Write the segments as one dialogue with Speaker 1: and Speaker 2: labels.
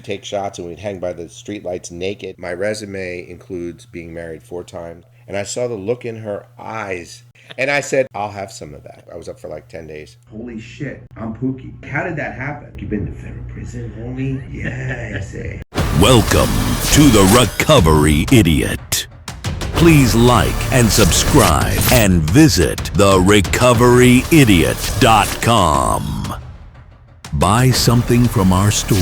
Speaker 1: take shots, and we'd hang by the streetlights naked. My resume includes being married 4 times. And I saw the look in her eyes. And I said, I'll have some of that. I was up for like 10 days. Holy shit, I'm Pookie. How did that happen? You been to federal prison, homie? Yeah, I say.
Speaker 2: Welcome to the Recovery Idiot. Please like and subscribe and visit therecoveryidiot.com. Buy something from our store.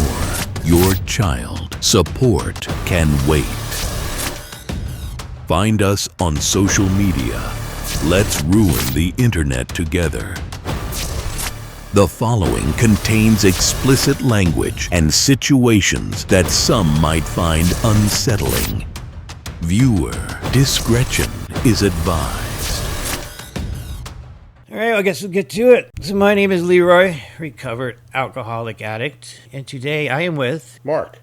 Speaker 2: Your child support can wait. Find us on social media. Let's ruin the internet together. The following contains explicit language and situations that some might find unsettling. Viewer discretion is advised.
Speaker 3: All right, I guess we'll get to it. So my name is Leroy, recovered alcoholic addict, and today I am with...
Speaker 1: Mark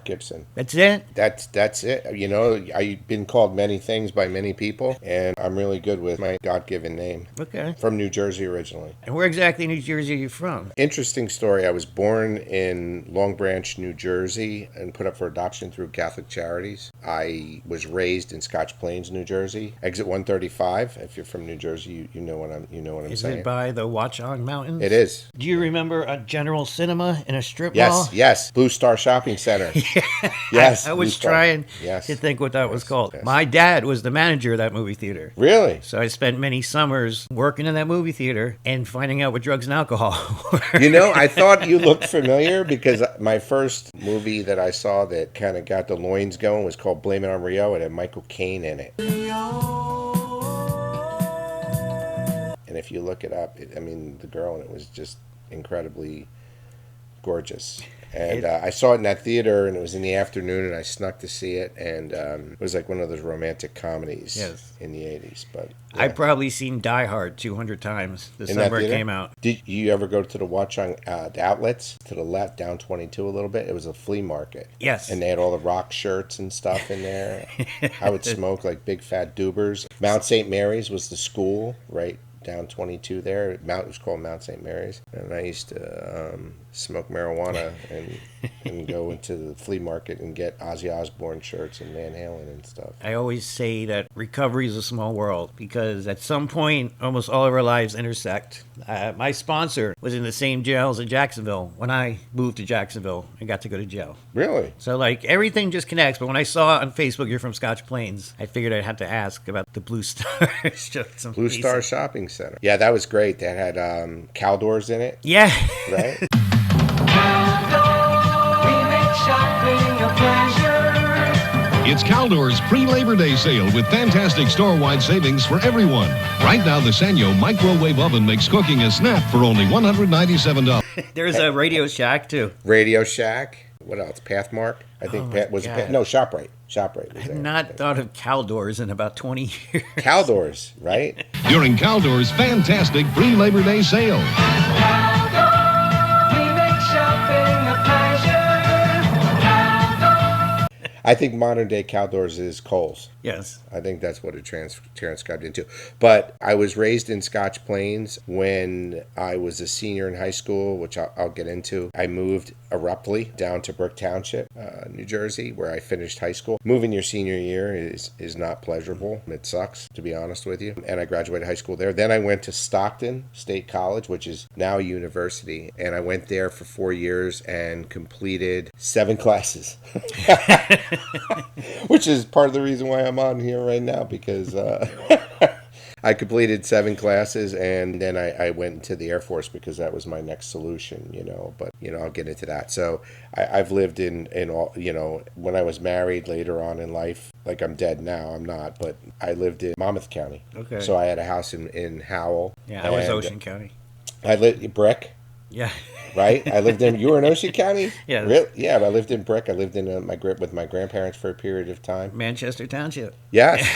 Speaker 1: Gibson.
Speaker 3: That's it?
Speaker 1: That's it. You know, I've been called many things by many people, and I'm really good with my God-given name.
Speaker 3: Okay.
Speaker 1: From New Jersey originally.
Speaker 3: And where exactly in New Jersey are you from?
Speaker 1: Interesting story. I was born in Long Branch, New Jersey, and put up for adoption through Catholic Charities. I was raised in Scotch Plains, New Jersey. Exit 135. If you're from New Jersey, you know what I'm saying.
Speaker 3: Is it by the Watchung Mountains?
Speaker 1: It is.
Speaker 3: Do you remember a General Cinema in a strip mall?
Speaker 1: Yes. Blue Star Shopping Center.
Speaker 3: Yeah.
Speaker 1: Yes.
Speaker 3: I was trying to think what that was called.
Speaker 1: Yes.
Speaker 3: My dad was the manager of that movie theater.
Speaker 1: Really?
Speaker 3: So I spent many summers working in that movie theater and finding out what drugs and alcohol were.
Speaker 1: You know, I thought you looked familiar because my first movie that I saw that kind of got the loins going was called Blame It on Rio. It had Michael Caine in it. And if you look it up, the girl in it was just incredibly gorgeous. And I saw it in that theater, and it was in the afternoon, and I snuck to see it, and it was like one of those romantic comedies in the 80s. But yeah.
Speaker 3: I've probably seen Die Hard 200 times the summer it came out.
Speaker 1: Did you ever go to the Watchung the outlets to the left, down 22 a little bit? It was a flea market.
Speaker 3: Yes.
Speaker 1: And they had all the rock shirts and stuff in there. I would smoke like big fat doobers. Mount St. Mary's was the school, right? Down 22 there. It was called Mount St. Mary's. And I used to smoke marijuana and go into the flea market and get Ozzy Osbourne shirts and Van Halen and stuff.
Speaker 3: I always say that recovery is a small world because at some point, almost all of our lives intersect. My sponsor was in the same jails in Jacksonville. When I moved to Jacksonville, I got to go to jail.
Speaker 1: Really?
Speaker 3: So, everything just connects. But when I saw on Facebook you're from Scotch Plains, I figured I'd have to ask about the Blue Star.
Speaker 1: Blue Star Shopping Center. Yeah, that was great. That had Caldors in it.
Speaker 3: Yeah.
Speaker 1: Right?
Speaker 4: It's Caldor's pre-Labor Day sale with fantastic store-wide savings for everyone. Right now, the Sanyo microwave oven makes cooking a snap for only $197.
Speaker 3: There's a Radio Shack, too.
Speaker 1: Radio Shack. What else? Pathmark? I think ShopRite. ShopRite.
Speaker 3: I've not thought of Caldors in about 20 years.
Speaker 1: Caldors, right?
Speaker 4: During Caldor's fantastic pre-Labor Day sale.
Speaker 1: I think modern day Caldors is Kohl's.
Speaker 3: Yes.
Speaker 1: I think that's what it transcribed into. But I was raised in Scotch Plains. When I was a senior in high school, which I'll get into, I moved abruptly down to Brook Township, New Jersey, where I finished high school. Moving your senior year is not pleasurable. It sucks, to be honest with you. And I graduated high school there. Then I went to Stockton State College, which is now a university. And I went there for 4 years and completed 7 classes. Which is part of the reason why I'm on here right now, because I completed 7 classes, and then I went into the Air Force because that was my next solution, but I'll get into that. So I've lived in all, when I was married later on in life, like I'm dead now, I'm not, but I lived in Monmouth County.
Speaker 3: Okay.
Speaker 1: So I had a house in Howell.
Speaker 3: Yeah, that was Ocean County.
Speaker 1: I lived in Brick.
Speaker 3: Yeah.
Speaker 1: Right? I lived in... You were in Ocean County?
Speaker 3: Yeah.
Speaker 1: Really? Yeah, I lived in Brick. I lived in with my grandparents for a period of time.
Speaker 3: Manchester Township.
Speaker 1: Yes,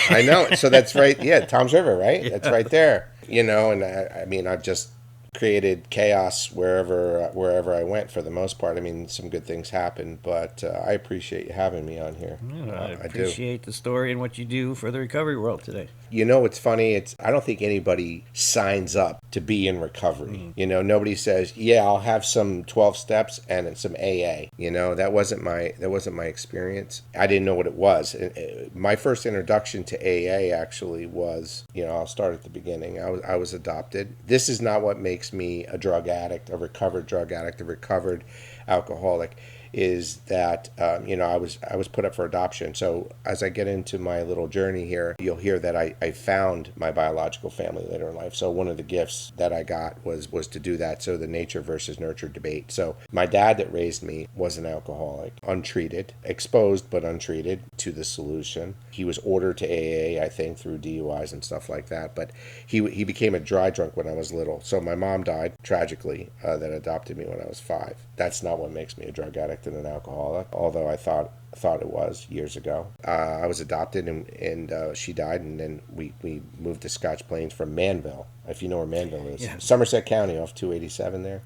Speaker 1: I know. So that's right. Yeah, Tom's River, right? Yeah. That's right there. And I've just created chaos wherever I went for the most part. I mean, some good things happened, but I appreciate you having me on here.
Speaker 3: I
Speaker 1: I do.
Speaker 3: appreciate the story and what you do for the recovery world today.
Speaker 1: You know, it's funny. I don't think anybody signs up to be in recovery. You know, nobody says, "Yeah, I'll have some 12 steps and some AA." You know, that wasn't my experience. I didn't know what it was. My first introduction to AA actually was, you know, I'll start at the beginning. I was adopted. This is not what makes me a drug addict, a recovered drug addict, a recovered alcoholic. Is that you know, I was put up for adoption. So as I get into my little journey here, you'll hear that I found my biological family later in life. So one of the gifts that I got was to do that. So the nature versus nurture debate. So my dad that raised me was an alcoholic, untreated, exposed but untreated to the solution. He was ordered to AA, I think, through DUIs and stuff like that. But he became a dry drunk when I was little. So my mom died tragically that adopted me when I was 5. That's not what makes me a drug addict and an alcoholic, although I thought it was years ago. I was adopted and she died, and then we moved to Scotch Plains from Manville, if you know where Manville is.
Speaker 3: Yeah.
Speaker 1: Somerset County off 287 there.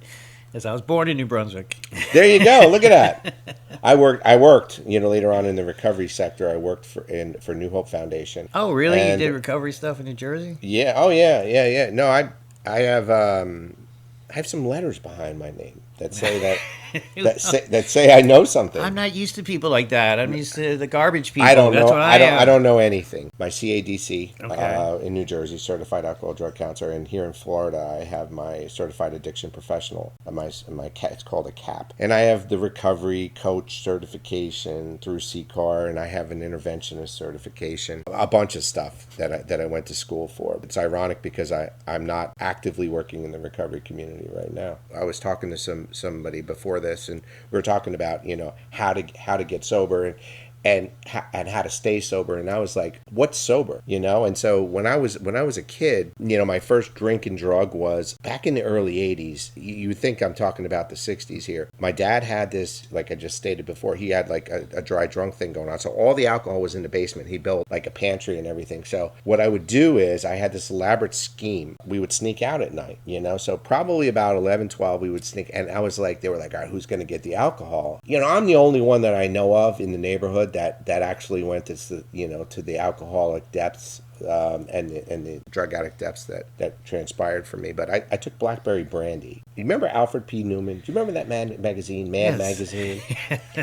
Speaker 3: Yes, I was born in New Brunswick.
Speaker 1: There you go. Look at that. I worked, you know, later on in the recovery sector. I worked for New Hope Foundation.
Speaker 3: Oh, really?
Speaker 1: And
Speaker 3: you did recovery stuff in New Jersey?
Speaker 1: yeah. Oh, yeah. No, I have some letters behind my name that say that say I know something.
Speaker 3: I'm not used to people like that. I'm used to the garbage people.
Speaker 1: I don't
Speaker 3: That's
Speaker 1: know.
Speaker 3: what
Speaker 1: I
Speaker 3: am.
Speaker 1: don't know anything. My CADC
Speaker 3: Okay.
Speaker 1: in New Jersey, certified alcohol drug counselor, and here in Florida, I have my certified addiction professional. It's called a CAP, and I have the recovery coach certification through CCAR, and I have an interventionist certification. A bunch of stuff that I went to school for. It's ironic because I'm not actively working in the recovery community right now. I was talking to somebody before this, and we were talking about, you know, how to get sober and how to stay sober, and I was like, what's sober, you know? And so when I was a kid, you know, my first drink and drug was back in the early 80s. You think I'm talking about the 60s here. My dad had this, like I just stated before, he had like a dry drunk thing going on, so all the alcohol was in the basement. He built like a pantry and everything. So what I would do is I had this elaborate scheme. We would sneak out at night, you know, so probably about 11, 12 we would sneak, and I was like, they were like, all right, who's going to get the alcohol? You know, I'm the only one that I know of in the neighborhood that actually went to the alcoholic depths and the drug addict depths that transpired for me. But I took blackberry brandy. You remember Alfred P. Newman? Do you remember that magazine,
Speaker 3: Yes.
Speaker 1: Magazine?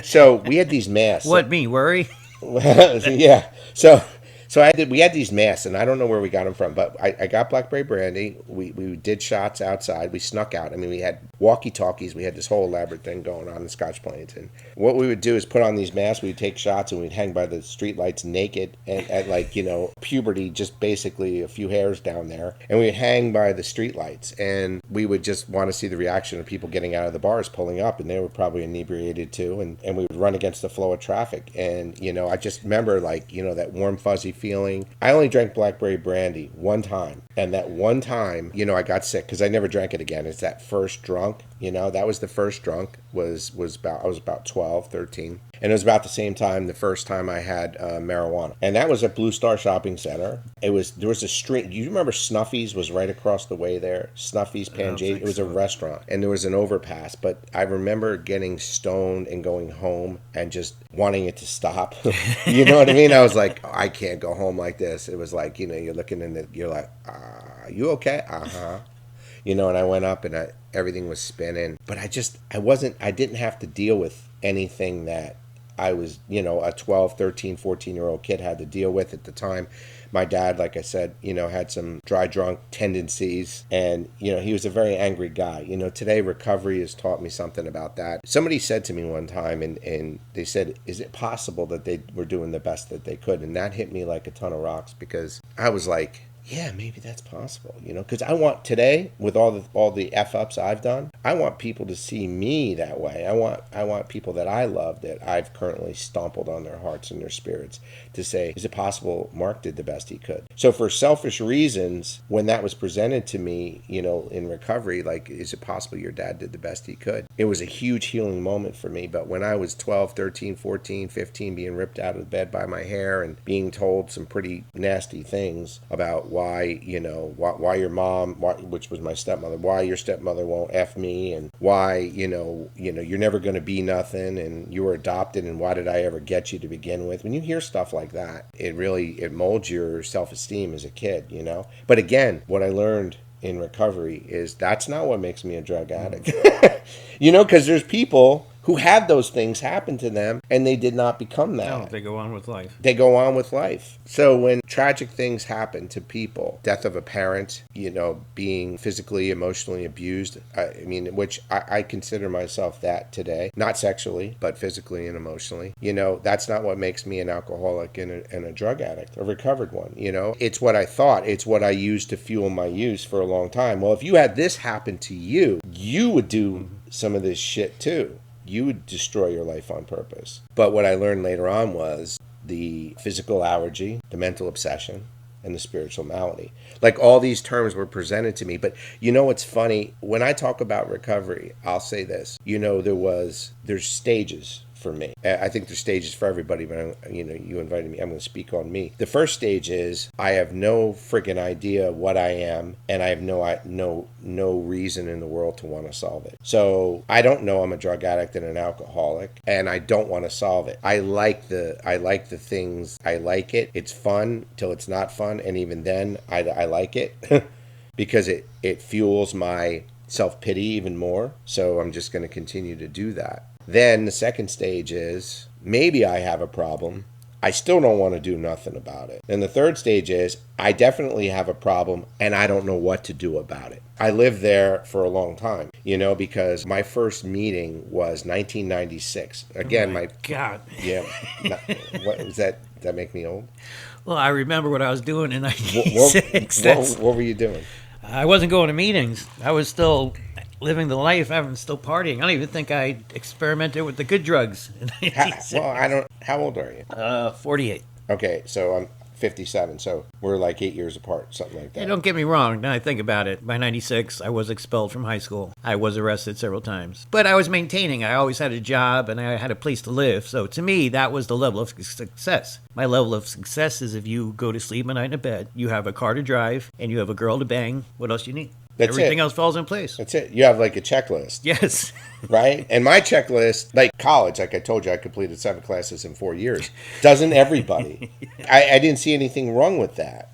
Speaker 1: So we had these masks.
Speaker 3: What, me? Worry?
Speaker 1: Yeah. So we had these masks, and I don't know where we got them from, but I got blackberry brandy. We did shots outside. We snuck out. I mean, we had walkie-talkies. We had this whole elaborate thing going on in Scotch Plains. And what we would do is put on these masks. We'd take shots, and we'd hang by the streetlights naked, and at like, you know, puberty, just basically a few hairs down there. And we'd hang by the streetlights, and we would just want to see the reaction of people getting out of the bars, pulling up, and they were probably inebriated too. And we would run against the flow of traffic. And, you know, I just remember, like, you know, that warm, fuzzy feeling. I only drank blackberry brandy one time, and that one time, you know, I got sick because I never drank it again. It's that first drunk, you know, that was the first drunk. I was about 12, 13, and it was about the same time the first time I had marijuana, and that was at Blue Star Shopping Center. There was a street. Do you remember Snuffy's was right across the way there? Snuffy's Panjay. It was a restaurant, and there was an overpass. But I remember getting stoned and going home and just wanting it to stop. You know what I mean? I was like, I can't go home like this. It was like, you know, you're looking in you're like, you okay? You know, and I went up and everything was spinning, but I didn't have to deal with anything that I was, you know, a 12, 13, 14-year-old kid had to deal with at the time. My dad, like I said, you know, had some dry drunk tendencies, and, you know, he was a very angry guy. You know, today recovery has taught me something about that. Somebody said to me one time, and they said, is it possible that they were doing the best that they could? And that hit me like a ton of rocks, because I was like, yeah, maybe that's possible, you know, because I want today, with all the F-ups I've done, I want people to see me that way. I want people that I love, that I've currently stumbled on their hearts and their spirits, to say, is it possible Mark did the best he could? So for selfish reasons, when that was presented to me, you know, in recovery, like, is it possible your dad did the best he could? It was a huge healing moment for me. But when I was 12, 13, 14, 15, being ripped out of bed by my hair and being told some pretty nasty things about what why, why your mom, which was my stepmother, why your stepmother won't F me, and why, you're never going to be nothing, and you were adopted, and why did I ever get you to begin with? When you hear stuff like that, it molds your self-esteem as a kid, But again, what I learned in recovery is that's not what makes me a drug addict. Because there's people who had those things happen to them and they did not become that.
Speaker 3: No, they go on with life.
Speaker 1: They go on with life. So when tragic things happen to people, death of a parent, being physically, emotionally abused, which I consider myself that today, not sexually, but physically and emotionally, that's not what makes me an alcoholic and a drug addict, a recovered one, It's what I thought. It's what I used to fuel my use for a long time. Well, if you had this happen to you, you would do some of this shit too. You would destroy your life on purpose. But what I learned later on was the physical allergy, the mental obsession, and the spiritual malady. Like all these terms were presented to me. But what's funny? When I talk about recovery, I'll say this. There's stages for me. I think there's stages for everybody, but you invited me. I'm going to speak on me. The first stage is I have no friggin' idea what I am, and I have no reason in the world to want to solve it. So I don't know I'm a drug addict and an alcoholic, and I don't want to solve it. I like the things. I like it. It's fun till it's not fun, and even then, I like it because it fuels my self-pity even more. So I'm just going to continue to do that. Then the second stage is maybe I have a problem. I still don't want to do nothing about it. And the third stage is I definitely have a problem and I don't know what to do about it. I lived there for a long time, because my first meeting was 1996. Again,
Speaker 3: my God.
Speaker 1: Yeah. What was that? Does that make me old?
Speaker 3: Well, I remember what I was doing in 96.
Speaker 1: What were you doing?
Speaker 3: I wasn't going to meetings. I was still living the life. I was still partying. I don't even think I experimented with the good drugs in 96.
Speaker 1: How old are you?
Speaker 3: 48.
Speaker 1: Okay, so I'm 57, so we're like 8 years apart, something like that.
Speaker 3: Hey, don't get me wrong. Now I think about it. By 96, I was expelled from high school. I was arrested several times. But I was maintaining. I always had a job, and I had a place to live. So to me, that was the level of success. My level of success is if you go to sleep at night in a bed, you have a car to drive, and you have a girl to bang. What else do you need? Everything else falls in place.
Speaker 1: That's it. You have like a checklist.
Speaker 3: Yes.
Speaker 1: Right? And my checklist, like college, like I told you, I completed 7 classes in 4 years. Doesn't everybody? I didn't see anything wrong with that.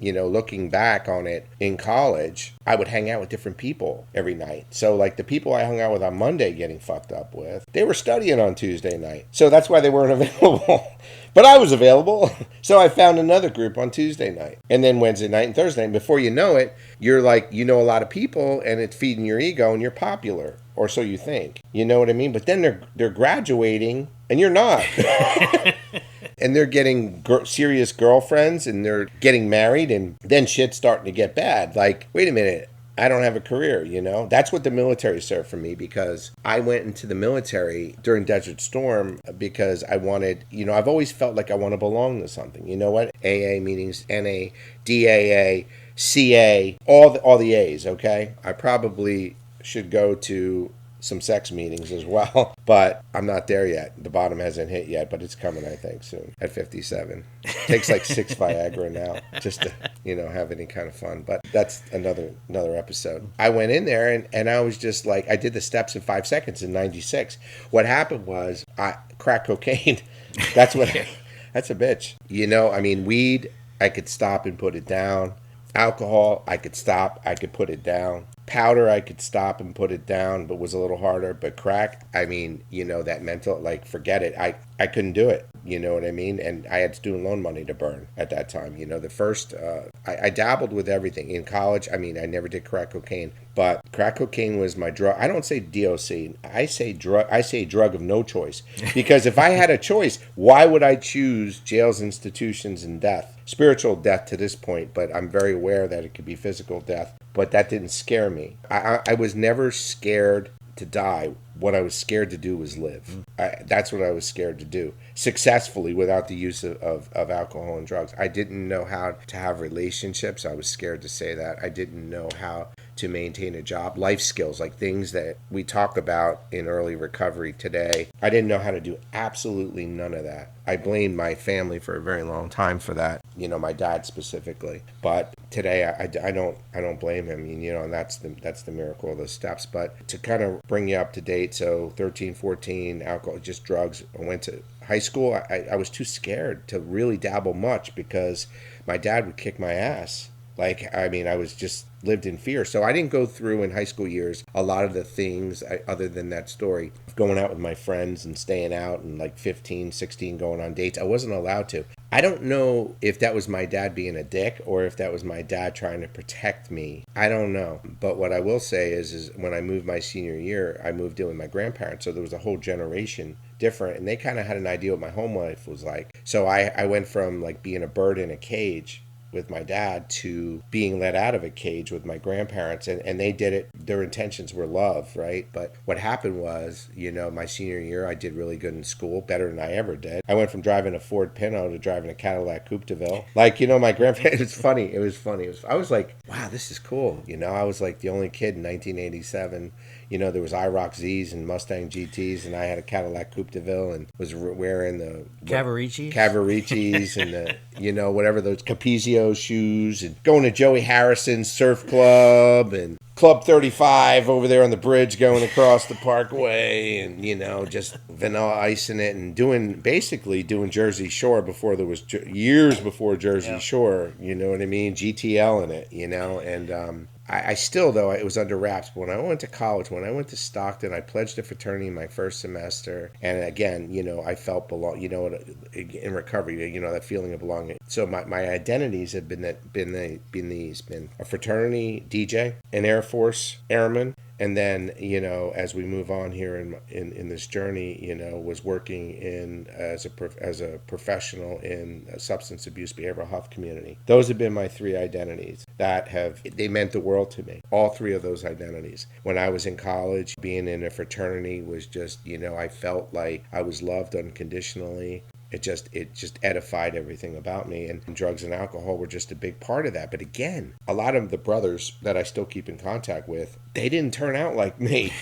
Speaker 1: Looking back on it in college, I would hang out with different people every night. So like the people I hung out with on Monday getting fucked up with, they were studying on Tuesday night. So that's why they weren't available. But I was available. So I found another group on Tuesday night. And then Wednesday night and Thursday. And before you know it, you're like, a lot of people and it's feeding your ego and you're popular. Or so you think. You know what I mean? But then they're graduating and you're not. And they're getting serious girlfriends and they're getting married and then shit's starting to get bad. Like, wait a minute. I don't have a career, That's what the military served for me because I went into the military during Desert Storm because I wanted, I've always felt like I want to belong to something. You know what? AA meetings, NA, DAA, CA, all the A's, okay? I probably should go to some sex meetings as well, but I'm not there yet. The bottom hasn't hit yet, but it's coming, I think, soon at 57. Takes like 6 Viagra now just to, have any kind of fun, but that's another episode. I went in there and I was just like, I did the steps in 5 seconds in 96. What happened was crack cocaine. That's a bitch. Weed, I could stop and put it down. Alcohol, I could stop, I could put it down. Powder, I could stop and put it down, but was a little harder. But crack, that mental, like, forget it. I couldn't do it. You know what I mean? And I had student loan money to burn at that time. The first, I dabbled with everything. In college, I never did crack cocaine. But crack cocaine was my drug. I don't say DOC. I say drug of no choice. Because if I had a choice, why would I choose jails, institutions, and death? Spiritual death to this point, but I'm very aware that it could be physical death. But that didn't scare me. I was never scared to die. What I was scared to do was live. That's what I was scared to do. Successfully without the use of alcohol and drugs. I didn't know how to have relationships. I was scared to say that. I didn't know how to maintain a job. Life skills, like things that we talk about in early recovery today. I didn't know how to do absolutely none of that. I blamed my family for a very long time for that. my dad specifically. But today I don't blame him. And that's the miracle of those steps. But to kind of bring you up to date, so 13, 14, alcohol, just drugs. I went to high school. I was too scared to really dabble much because my dad would kick my ass. I was just lived in fear. So I didn't go through in high school years a lot of the things other than that story of going out with my friends and staying out and 15, 16 going on dates. I wasn't allowed to. I don't know if that was my dad being a dick or if that was my dad trying to protect me. I don't know. But what I will say is when I moved my senior year, I moved in with my grandparents. So there was a whole generation different, and they kind of had an idea what my home life was like. So I went from being a bird in a cage with my dad to being let out of a cage with my grandparents, and they did it. Their intentions were love, right? But what happened was, my senior year, I did really good in school, better than I ever did. I went from driving a Ford Pinto to driving a Cadillac Coupe de Ville. My grandparents, it was funny. I was like, wow, this is cool. I was the only kid in 1987. There was IROC Zs and Mustang GTs, and I had a Cadillac Coupe de Ville and was wearing the Cavariccis and the, whatever those Capizio shoes, and going to Joey Harrison's surf club and Club 35 over there on the bridge going across the parkway, and just vanilla ice in it, and doing Jersey Shore before there was years before Jersey Shore, you know what I mean, GTL in it, and I still, though, it was under wraps. But when I went to college, when I went to Stockton, I pledged a fraternity in my first semester. And again, I felt in recovery, that feeling of belonging. So my identities have been a fraternity DJ, an Air Force airman. And then, as we move on here in this journey, was working as a professional in a substance abuse behavioral health community. Those have been my three identities they meant the world to me. All three of those identities. When I was in college, being in a fraternity was just, I felt like I was loved unconditionally. It just edified everything about me, and drugs and alcohol were just a big part of that. But again, a lot of the brothers that I still keep in contact with, they didn't turn out like me.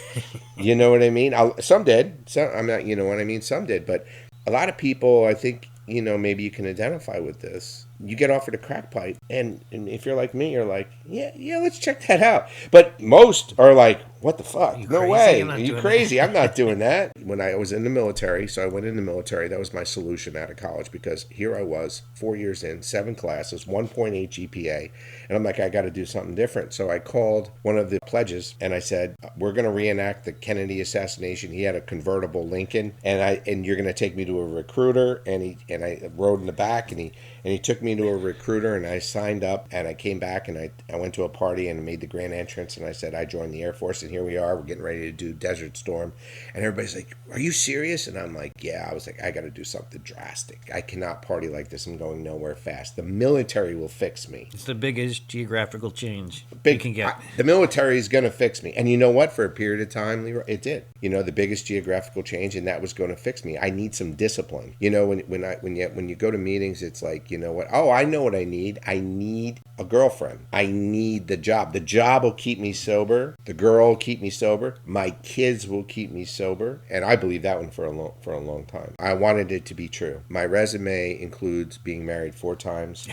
Speaker 1: You know what I mean? Some did. I'm not. You know what I mean? Some did. But a lot of people, I think, maybe you can identify with this. You get offered a crack pipe, and if you're like me, you're like, yeah, let's check that out. But most are like, what the fuck? No way. Are you crazy? I'm not doing that. When I was in the military, so I went in the military, that was my solution out of college, because here I was, 4 years in, 7 classes, 1.8 GPA, and I'm like, I got to do something different. So I called one of the pledges, and I said, we're going to reenact the Kennedy assassination. He had a convertible Lincoln, and you're going to take me to a recruiter, and I rode in the back, and he took me to a recruiter, and I signed up, and I came back, and I went to a party and made the grand entrance, and I said I joined the Air Force, and here we are, we're getting ready to do Desert Storm, and everybody's like, are you serious? And I'm like, yeah. I was like, I got to do something drastic. I cannot party like this. I'm going nowhere fast. The military will fix me.
Speaker 3: It's the biggest geographical change
Speaker 1: you
Speaker 3: can get.
Speaker 1: The military is going to fix me. And you know what? For a period of time, Leroy, it did. The biggest geographical change, and that was going to fix me. I need some discipline. When you go to meetings, it's like, you know what? Oh, I know what I need. I need a girlfriend. I need the job. The job will keep me sober. The girl will keep me sober. My kids will keep me sober. And I believe that one for a long time. I wanted it to be true. My resume includes being married 4 times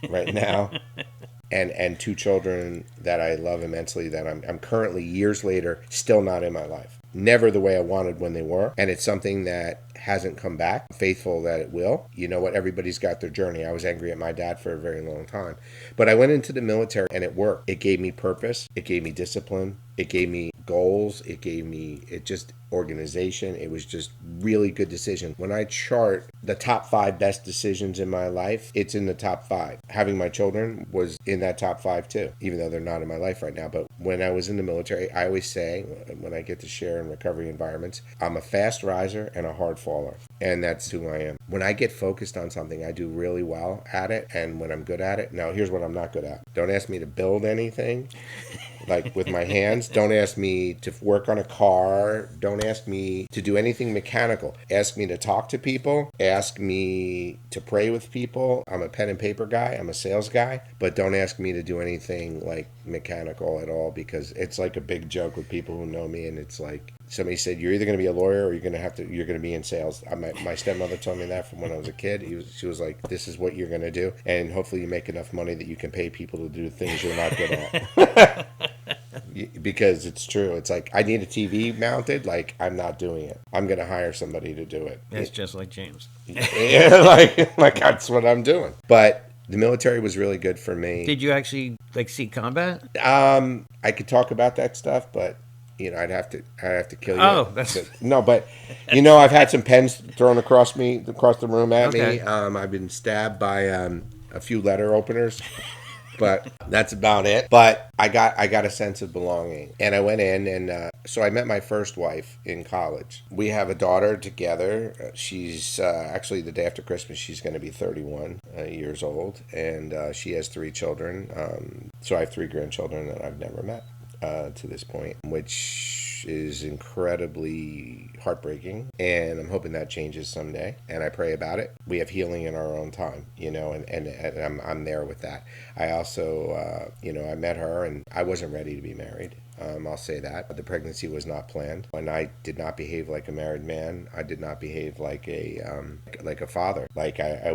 Speaker 1: right now. And 2 children that I love immensely, that I'm currently, years later, still not in my life. Never the way I wanted when they were. And it's something that hasn't come back. I'm faithful that it will. You know what? Everybody's got their journey. I was angry at my dad for a very long time. But I went into the military, and it worked. It gave me purpose. It gave me discipline. It gave me goals. It just organization. It was just really good decision. When I chart the top 5 best decisions in my life, it's in the top 5. Having my children was in that top 5 too, even though they're not in my life right now. But when I was in the military, I always say, when I get to share in recovery environments, I'm a fast riser and a hard faller. And that's who I am. When I get focused on something, I do really well at it. And when I'm good at it, now here's what I'm not good at. Don't ask me to build anything. Like with my hands. Don't ask me to work on a car. Don't ask me to do anything mechanical. Ask me to talk to people. Ask me to pray with people. I'm a pen and paper guy. I'm a sales guy. But don't ask me to do anything like mechanical at all, because it's like a big joke with people who know me, and it's like, somebody said, "You're either going to be a lawyer or you're going to be in sales." My stepmother told me that from when I was a kid. She was like, "This is what you're going to do, and hopefully you make enough money that you can pay people to do things you're not good at." Because it's true. It's like, I need a TV mounted. Like, I'm not doing it. I'm going to hire somebody to do it.
Speaker 3: It's just like James.
Speaker 1: Yeah, like that's what I'm doing. But the military was really good for me.
Speaker 3: Did you actually see combat?
Speaker 1: I could talk about that stuff, but I'd have to kill you.
Speaker 3: Oh, that's
Speaker 1: no, but I've had some pens thrown across the room at me.
Speaker 3: Okay.
Speaker 1: I've been stabbed by a few letter openers. But that's about it. But I got a sense of belonging. And I went in, and so I met my first wife in college. We have a daughter together. She's actually, the day after Christmas, she's going to be 31 years old. And she has 3 children. So I have 3 grandchildren that I've never met to this point, which is incredibly heartbreaking, and I'm hoping that changes someday, and I pray about it. We have healing in our own time, and I'm there with that. I also, I met her, and I wasn't ready to be married. I'll say that. The pregnancy was not planned, and I did not behave like a married man. I did not behave like a father, like I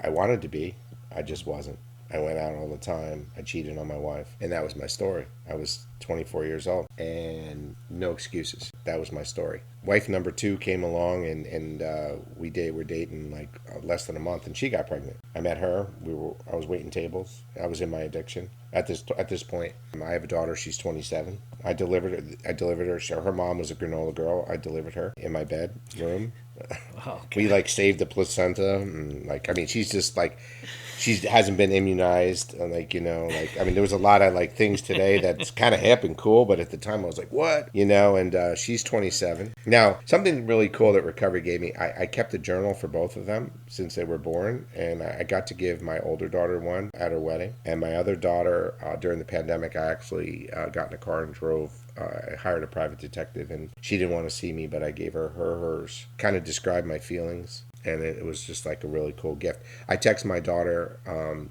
Speaker 1: wanted to be. I just wasn't. I went out all the time. I cheated on my wife. And that was my story. I was 24 years old. And no excuses. That was my story. Wife number 2 came along, and we were dating like less than a month, and she got pregnant. I met her. I was waiting tables. I was in my addiction at this point. I have a daughter. She's 27. I delivered her. Her mom was a granola girl. I delivered her in my bedroom.
Speaker 3: Oh,
Speaker 1: we saved the placenta, and she's just she hasn't been immunized, and there was a lot of things today that's kind of hip and cool, but at the time I was like, what, and she's 27 now. Something really cool that recovery gave me, I kept a journal for both of them since they were born, and I got to give my older daughter one at her wedding, and my other daughter during the pandemic, I actually got in a car and drove. I hired a private detective, and she didn't want to see me, but I gave her hers. Kind of described my feelings, and it was just like a really cool gift. I text my daughter,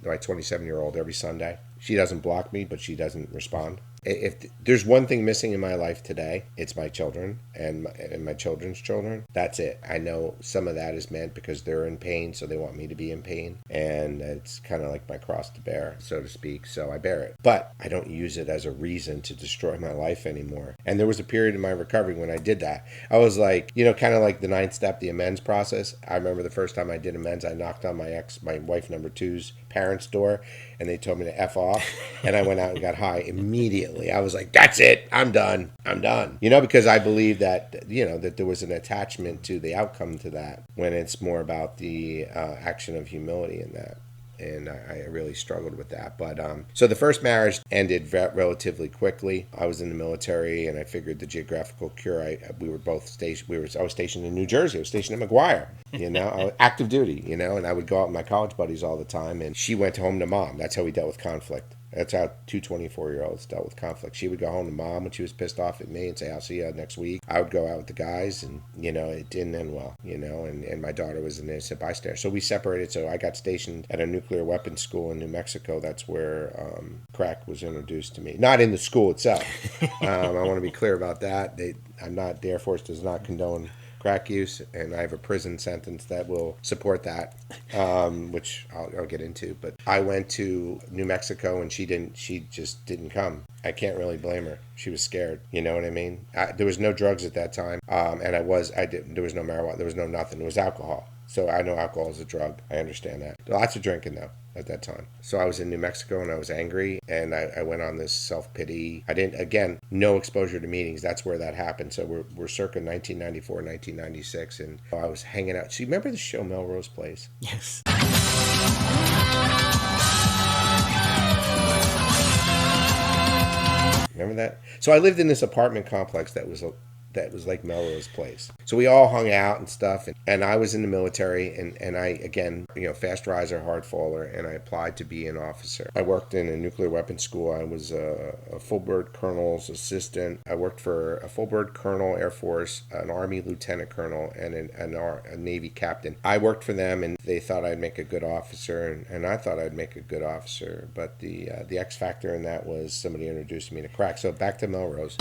Speaker 1: my 27-year-old, every Sunday. She doesn't block me, but she doesn't respond. If there's one thing missing in my life today, it's my children and my children's children. That's it. I know some of that is meant because they're in pain, so they want me to be in pain. And it's kind of like my cross to bear, so to speak. So I bear it. But I don't use it as a reason to destroy my life anymore. And there was a period in my recovery when I did that. I was like, kind of like the 9th step, the amends process. I remember the first time I did amends, I knocked on my wife number 2's parents' door, and they told me to F off, and I went out and got high immediately. I was like, that's it. I'm done. Because I believe that, that there was an attachment to the outcome to that, when it's more about the action of humility in that. And I really struggled with that. But so the first marriage ended relatively quickly. I was in the military, and I figured the geographical cure. We were both stationed. I was stationed in New Jersey. I was stationed at McGuire. Active duty. And I would go out with my college buddies all the time. And she went home to mom. That's how we dealt with conflict. That's how 2 24-year-olds dealt with conflict. She would go home to mom when she was pissed off at me and say, I'll see you next week. I would go out with the guys, and, it didn't end well, and my daughter was an innocent bystander. So we separated. So I got stationed at a nuclear weapons school in New Mexico. That's where crack was introduced to me. Not in the school itself. I want to be clear about that. The Air Force does not condone crack use, and I have a prison sentence that will support that, which I'll get into. But I went to New Mexico, and she just didn't come. I can't really blame her. She was scared. You know what I mean? There was no drugs at that time, and there was no marijuana. There was no nothing. It was alcohol. So I know alcohol is a drug. I understand that. Lots of drinking, though, at that time. So I was in New Mexico, and I was angry, and I went on this self-pity. No exposure to meetings. That's where that happened. So we're circa 1994, 1996, and I was hanging out. So you remember the show Melrose Place?
Speaker 3: Yes.
Speaker 1: Remember that? So I lived in this apartment complex that was like Melrose Place. So we all hung out and stuff, and I was in the military, and I, again, fast riser, hard faller, and I applied to be an officer. I worked in a nuclear weapons school. I was a full-bird colonel's assistant. I worked for a full-bird colonel, Air Force, an Army lieutenant colonel, and a Navy captain. I worked for them, and they thought I'd make a good officer, and I thought I'd make a good officer, but the X factor in that was somebody introduced me to crack. So back to Melrose.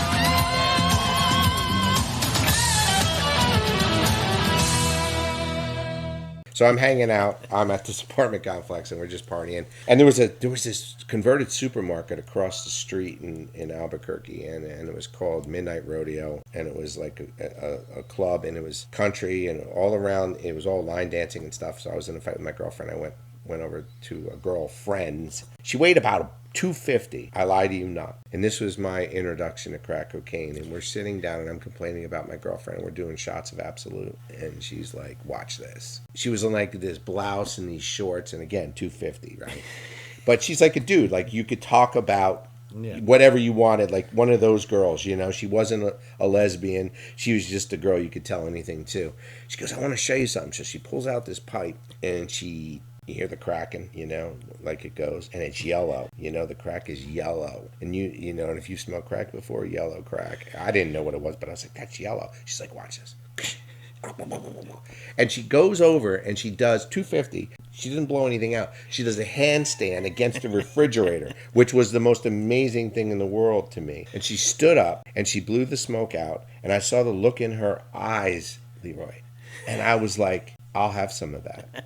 Speaker 1: So I'm hanging out. I'm at this apartment complex, and we're just partying. And there was this converted supermarket across the street in Albuquerque, and it was called Midnight Rodeo, and it was like a club, and it was country, and all around it was all line dancing and stuff. So I was in a fight with my girlfriend. I went over to a girlfriend's. She weighed about 250. I lie to you not. And this was my introduction to crack cocaine. And we're sitting down and I'm complaining about my girlfriend. We're doing shots of Absolute. And she's like, watch this. She was in like this blouse and these shorts. And again, 250, right? But she's like a dude. Like you could talk about whatever you wanted. Like one of those girls, you know. She wasn't a lesbian. She was just a girl you could tell anything to. She goes, I want to show you something. So she pulls out this pipe and you hear the cracking, you know, like it goes, and it's yellow. You know, the crack is yellow. And you know, and if you smell crack before, yellow crack. I didn't know what it was, but I was like, that's yellow. She's like, watch this. And she goes over and she does 250. She didn't blow anything out. She does a handstand against the refrigerator, which was the most amazing thing in the world to me. And she stood up and she blew the smoke out. And I saw the look in her eyes, Leroy. And I was like, I'll have some of that.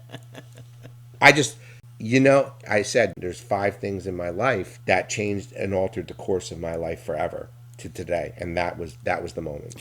Speaker 1: I just, you know, I said there's 5 things in my life that changed and altered the course of my life forever to today. And that was the moment.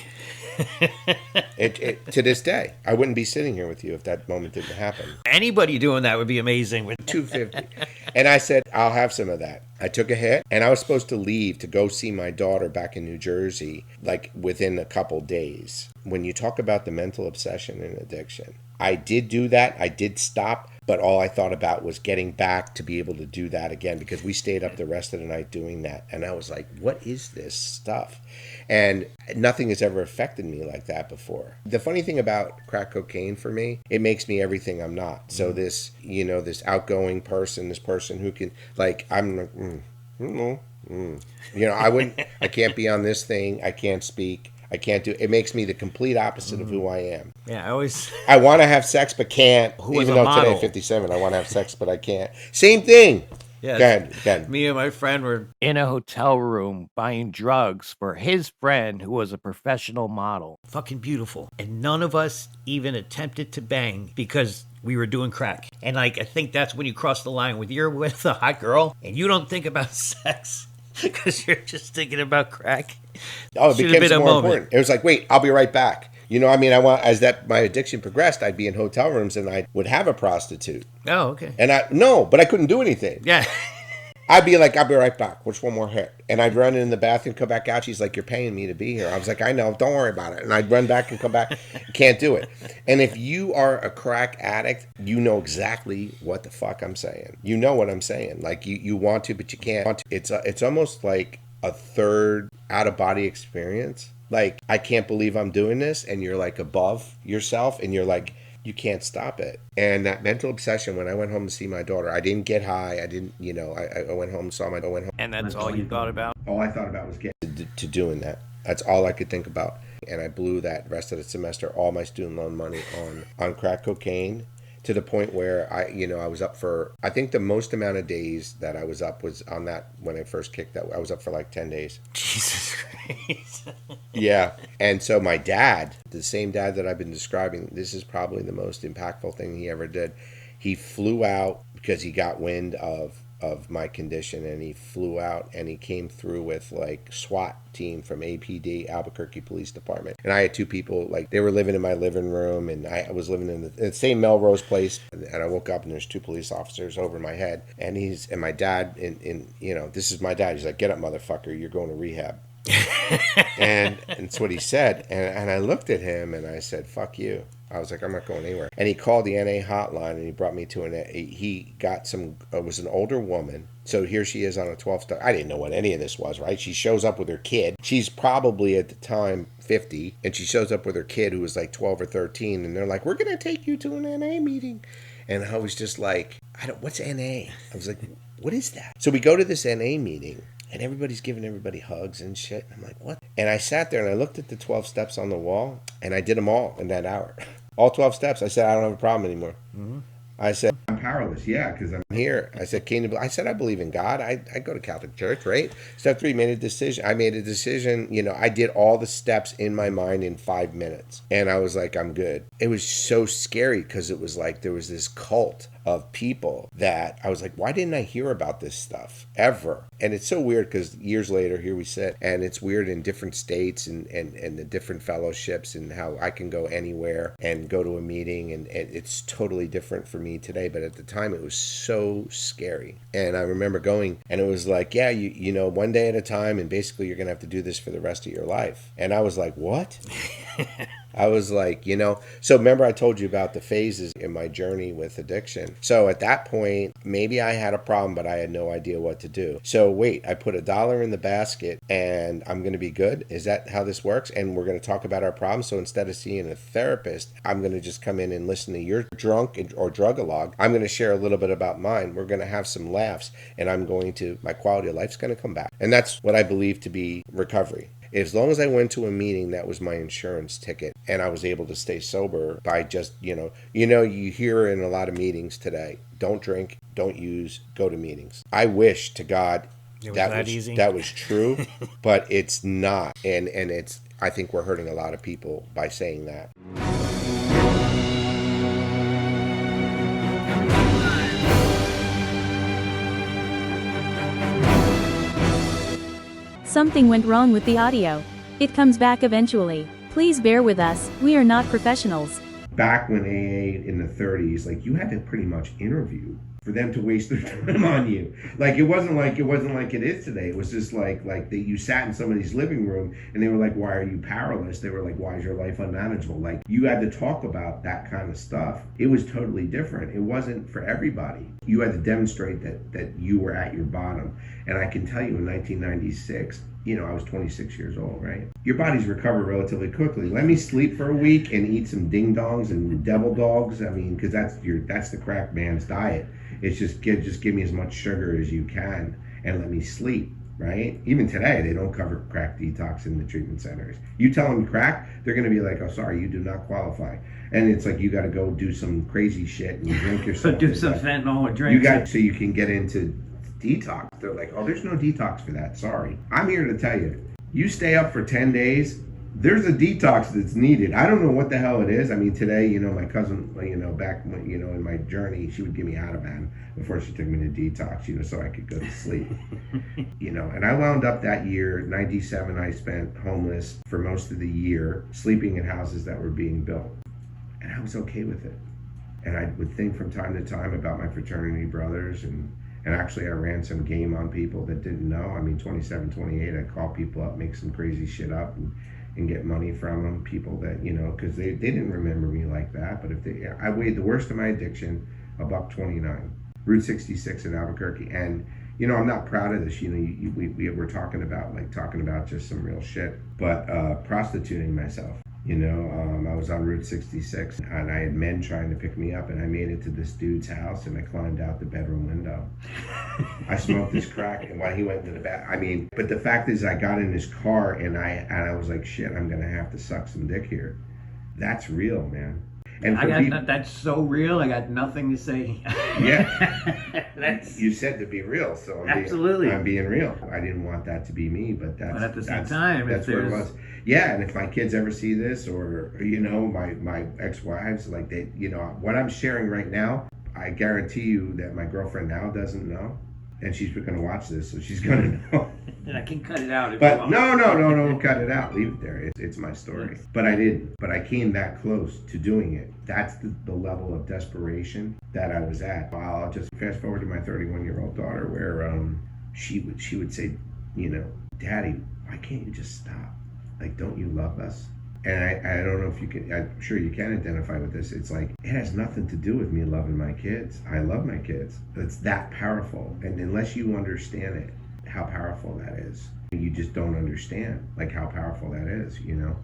Speaker 1: To this day, I wouldn't be sitting here with you if that moment didn't happen.
Speaker 3: Anybody doing that would be amazing. With
Speaker 1: 250. And I said, I'll have some of that. I took a hit and I was supposed to leave to go see my daughter back in New Jersey, like within a couple days. When you talk about the mental obsession and addiction, I did do that. I did stop. But all I thought about was getting back to be able to do that again, because we stayed up the rest of the night doing that. And I was like, what is this stuff? And nothing has ever affected me like that before. The funny thing about crack cocaine for me, it makes me everything I'm not. So this, you know, this outgoing person, this person who can, like, I'm like, you know, I can't be on this thing. I can't speak. I can't do it. Makes me the complete opposite of who I am.
Speaker 3: Yeah,
Speaker 1: I want to have sex but can't. Even though today at 57, I want to have sex but I can't. Same thing.
Speaker 3: Yeah.
Speaker 1: Go ahead.
Speaker 3: Me and my friend were
Speaker 5: in a hotel room buying drugs for his friend who was a professional model.
Speaker 3: fucking beautiful. And none of us even attempted to bang because we were doing crack. And like, I think that's when you cross the line when you're with a hot girl and you don't think about sex because you're just thinking about crack.
Speaker 1: Oh, it became more important. It was like, wait, I'll be right back. You know, I mean, as my addiction progressed, I'd be in hotel rooms and I would have a prostitute.
Speaker 3: Oh, okay.
Speaker 1: And but I couldn't do anything.
Speaker 3: Yeah.
Speaker 1: I'd be like, I'll be right back. What's one more hit? And I'd run in the bathroom, come back out. She's like, you're paying me to be here. I was like, I know. Don't worry about it. And I'd run back and come back. Can't do it. And if you are a crack addict, you know exactly what the fuck I'm saying. You know what I'm saying. Like, you want to, but you can't. It's almost like a third out-of-body experience. Like, I can't believe I'm doing this. And you're like above yourself. And you're like, you can't stop it. And that mental obsession, when I went home to see my daughter, I didn't get high. I didn't, you know, I went home, saw my daughter, went home.
Speaker 5: And that's all you thought about?
Speaker 1: All I thought about was getting to doing that. That's all I could think about. And I blew that rest of the semester, all my student loan money on crack cocaine, to the point where I was up for, I think the most amount of days that I was up was on that, when I first kicked that, I was up for like 10 days.
Speaker 3: Jesus Christ.
Speaker 1: Yeah. And so my dad, the same dad that I've been describing, this is probably the most impactful thing he ever did. He flew out because he got wind of my condition, and he flew out and he came through with like SWAT team from APD, Albuquerque Police Department. And I had 2 people, like, they were living in my living room, and I was living in the same Melrose place. And I woke up and there's 2 police officers over my head, and my dad, in you know, this is my dad. He's like, get up, motherfucker, you're going to rehab. And that's what he said. And I looked at him and I said, fuck you. I was like, I'm not going anywhere. And he called the NA hotline and he brought me to he got it was an older woman. So here she is on a 12-step. I didn't know what any of this was, right? She shows up with her kid. She's probably at the time 50, and she shows up with her kid who was like 12 or 13. And they're like, we're going to take you to an NA meeting. And I was just like, what's NA? I was like, what is that? So we go to this NA meeting. And everybody's giving everybody hugs and shit. And I'm like, what? And I sat there and I looked at the 12 steps on the wall, and I did them all in that hour. All 12 steps. I said, I don't have a problem anymore. Mm-hmm. I said, I'm powerless. Yeah, because I'm here. I said, I said, I believe in God. I go to Catholic church, right? Step 3, made a decision. I made a decision. I did all the steps in my mind in 5 minutes. And I was like, I'm good. It was so scary because it was like there was this cult of people that I was like, why didn't I hear about this stuff ever? And it's so weird because years later, here we sit, and it's weird in different states and the different fellowships and how I can go anywhere and go to a meeting, and it's totally different for me today. But at the time, it was so scary. And I remember going, and it was like, yeah, you know, one day at a time, and basically you're going to have to do this for the rest of your life. And I was like, what? I was like, so remember I told you about the phases in my journey with addiction. So at that point, maybe I had a problem, but I had no idea what to do. So wait, I put $1 in the basket and I'm going to be good? Is that how this works? And we're going to talk about our problems. So instead of seeing a therapist, I'm going to just come in and listen to your drunk or drug-a-log. I'm going to share a little bit about mine. We're going to have some laughs, and my quality of life's going to come back. And that's what I believe to be recovery. As long as I went to a meeting, that was my insurance ticket, and I was able to stay sober by just, you hear in a lot of meetings today, don't drink, don't use, go to meetings. I wish to God that was true, but it's not. And I think we're hurting a lot of people by saying that.
Speaker 6: Something went wrong with the audio. It comes back eventually. Please bear with us, we are not professionals.
Speaker 1: Back when AA in the 30s, like, you had to pretty much interview for them to waste their time on you. Like, it wasn't like it is today. It was just like that you sat in somebody's living room and they were like, why are you powerless? They were like, why is your life unmanageable? Like, you had to talk about that kind of stuff. It was totally different. It wasn't for everybody. You had to demonstrate that you were at your bottom. And I can tell you in 1996, I was 26 years old, right? Your body's recovered relatively quickly. Let me sleep for a week and eat some ding-dongs and devil dogs. I mean, because that's the crack man's diet. It's just give me as much sugar as you can and let me sleep, right? Even today, they don't cover crack detox in the treatment centers. You tell them crack, they're going to be like, oh, sorry, you do not qualify. And it's like, you got to go do some crazy shit and drink yourself.
Speaker 3: Do some fentanyl and drink.
Speaker 1: So you can get into detox. They're like, oh, there's no detox for that. Sorry. I'm here to tell you, you stay up for 10 days, there's a detox that's needed. I don't know what the hell it is. I mean, today, my cousin, back when, in my journey, she would give me Ativan before she took me to detox, so I could go to sleep. And I wound up that year, 97, I spent homeless for most of the year, sleeping in houses that were being built. And I was okay with it. And I would think from time to time about my fraternity brothers, and actually I ran some game on people that didn't know. I mean, 27, 28, I'd call people up, make some crazy shit up and get money from them. People that, because they didn't remember me like that. But I weighed the worst of my addiction, $129, Route 66 in Albuquerque. And, I'm not proud of this. We were talking about just some real shit, but prostituting myself. I was on Route 66 and I had men trying to pick me up, and I made it to this dude's house and I climbed out the bedroom window. I smoked his crack, and while he went into the bed, but the fact is I got in his car and I was like, shit, I'm going to have to suck some dick here. That's real, man. And
Speaker 3: that's so real. I got nothing to say.
Speaker 1: Yeah, you said to be real, so I'm being real. I didn't want that to be me, but at the same time, that's what it was. Yeah, and if my kids ever see this, or my ex-wives, like they, what I'm sharing right now, I guarantee you that my girlfriend now doesn't know, and she's going to watch this, so she's going to know.
Speaker 3: And I can cut it out if
Speaker 1: but
Speaker 3: you want.
Speaker 1: No, cut it out. Leave it there. It's my story. But I didn't. But I came that close to doing it. That's the level of desperation that I was at. I'll just fast forward to my 31-year-old daughter, where she would say, Daddy, why can't you just stop? Like, don't you love us? And I don't know if you can, I'm sure you can identify with this. It's like, it has nothing to do with me loving my kids. I love my kids. It's that powerful. And unless you understand it, how powerful that is, you just don't understand, like, how powerful that is,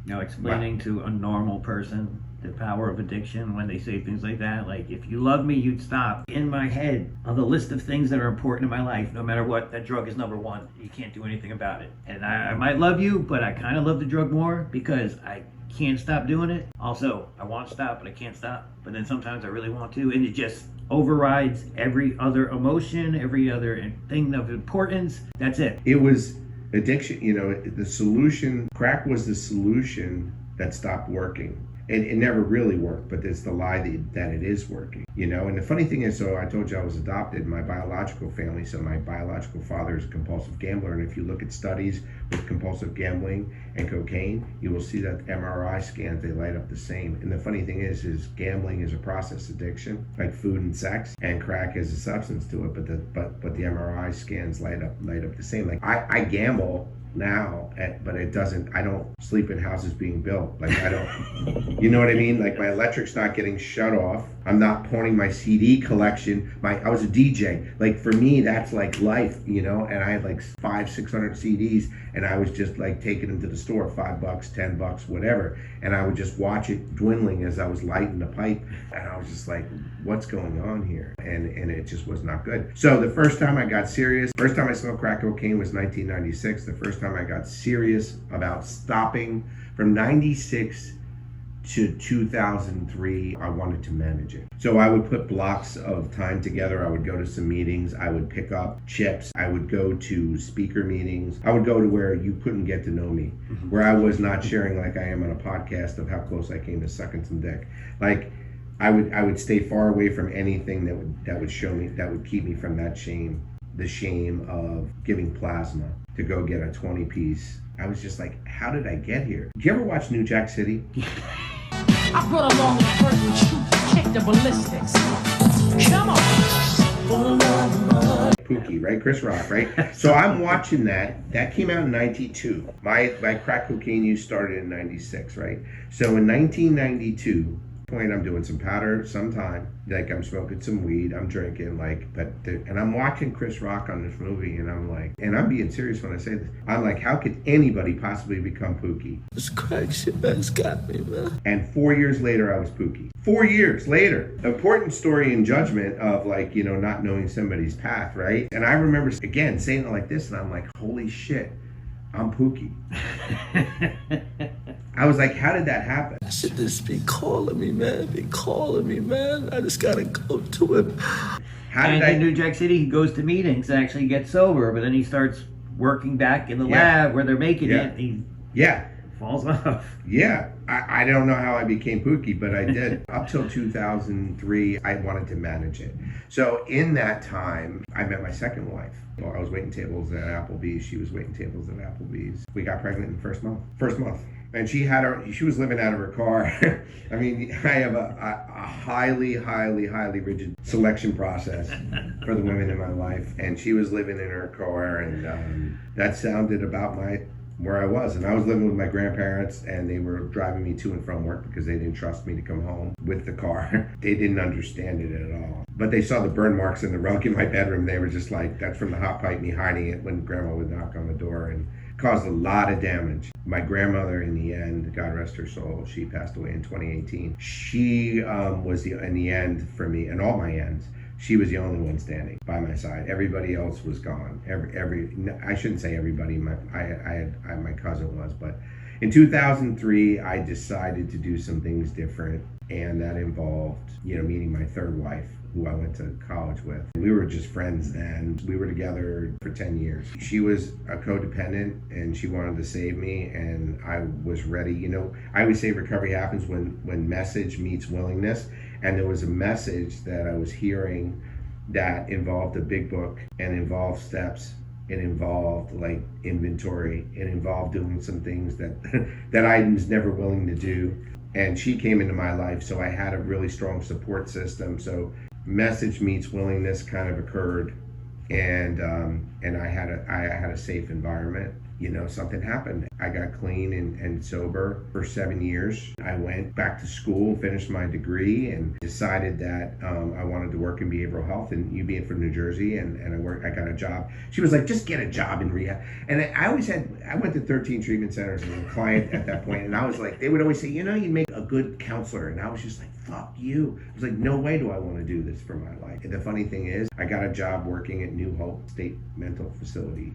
Speaker 3: Now, explaining to a normal person the power of addiction when they say things like that, like, if you love me, you'd stop. In my head, on the list of things that are important in my life, no matter what, that drug is number one. You can't do anything about it. And I might love you, but I kind of love the drug more because I can't stop doing it. Also, I want to stop, but I can't stop. But then sometimes I really want to, and it just overrides every other emotion, every other thing of importance. That's it.
Speaker 1: It was addiction. The solution, crack was the solution that stopped working. It never really worked, but it's the lie that it is working, And the funny thing is, so I told you I was adopted, my biological family, so my biological father is a compulsive gambler. And if you look at studies with compulsive gambling and cocaine, you will see that MRI scans, they light up the same. And the funny thing is gambling is a process addiction, like food and sex, and crack is a substance to it. But the MRI scans light up the same. Like I gamble now, but I don't sleep in houses being built. Like I don't, you know what I mean? Like my electric's not getting shut off. I'm not pawning my CD collection. I was a DJ. Like for me, that's like life, and I had like 500-600 CDs, and I was just like taking them to the store, $5, $10, whatever. And I would just watch it dwindling as I was lighting the pipe. And I was just like, what's going on here? And it just was not good. So the first time I got serious, first time I smoked crack cocaine was 1996. The first time I got serious about stopping from 96 to 2003, I wanted to manage it. So I would put blocks of time together. I would go to some meetings. I would pick up chips. I would go to speaker meetings. I would go to where you couldn't get to know me, where I was not sharing like I am on a podcast of how close I came to sucking some dick. Like I would stay far away from anything that would show me, that would keep me from that shame, the shame of giving plasma to go get a 20-piece. I was just like, how did I get here? Did you ever watch New Jack City?
Speaker 7: I brought along a person to check the ballistics. Come on.
Speaker 1: Pookie, right? Chris Rock, right? So I'm watching that. That came out in 92. My crack cocaine use started in 96, right? So in 1992, I'm doing some powder sometime, like I'm smoking some weed, I'm drinking, and I'm watching Chris Rock on this movie, and I'm like, and I'm being serious when I say this, I'm like, how could anybody possibly become Pookie?
Speaker 8: This crack shit, man, it's got me, man.
Speaker 1: And 4 years later, I was Pookie. 4 years later. Important story in judgment of not knowing somebody's path, right? And I remember, again, saying it like this, and I'm like, holy shit, I'm Pookie. I was like, how did that happen?
Speaker 8: That shit just be calling me, man. I just gotta go to it.
Speaker 3: In New Jack City, he goes to meetings to actually get sober, but then he starts working back in the lab where they're making it. He falls off.
Speaker 1: Yeah. I don't know how I became Pookie, but I did. Up till 2003, I wanted to manage it. So in that time, I met my second wife. Well, I was waiting tables at Applebee's. She was waiting tables at Applebee's. We got pregnant in the first month. And she was living out of her car. I mean, I have a highly, highly, highly rigid selection process for the women in my life. And she was living in her car, and that sounded about where I was. And I was living with my grandparents, and they were driving me to and from work because they didn't trust me to come home with the car. They didn't understand it at all. But they saw the burn marks in the rug in my bedroom. They were just like, that's from the hot pipe, me hiding it when grandma would knock on the door, and caused a lot of damage. My grandmother, in the end, God rest her soul, she passed away in 2018. She was in the end for me, and all my ends, she was the only one standing by my side. Everybody else was gone. I shouldn't say everybody. My cousin was, but in 2003, I decided to do some things different, and that involved, meeting my third wife, who I went to college with. We were just friends then. We were together for 10 years. She was a codependent, and she wanted to save me, and I was ready. I always say recovery happens when message meets willingness, and there was a message that I was hearing that involved a big book and involved steps. It involved inventory. It involved doing some things that I was never willing to do. And she came into my life, so I had a really strong support system. So message meets willingness kind of occurred, and I had a safe environment. Something happened. I got clean and sober for 7 years. I went back to school, finished my degree, and decided that I wanted to work in behavioral health. And you being from New Jersey, and I got a job. She was like, just get a job in rehab. And I went to 13 treatment centers as a client at that point, and I was like, they would always say, you'd make a good counselor. And I was just like, fuck you. I was like, no way do I want to do this for my life. And the funny thing is, I got a job working at New Hope State Mental Facility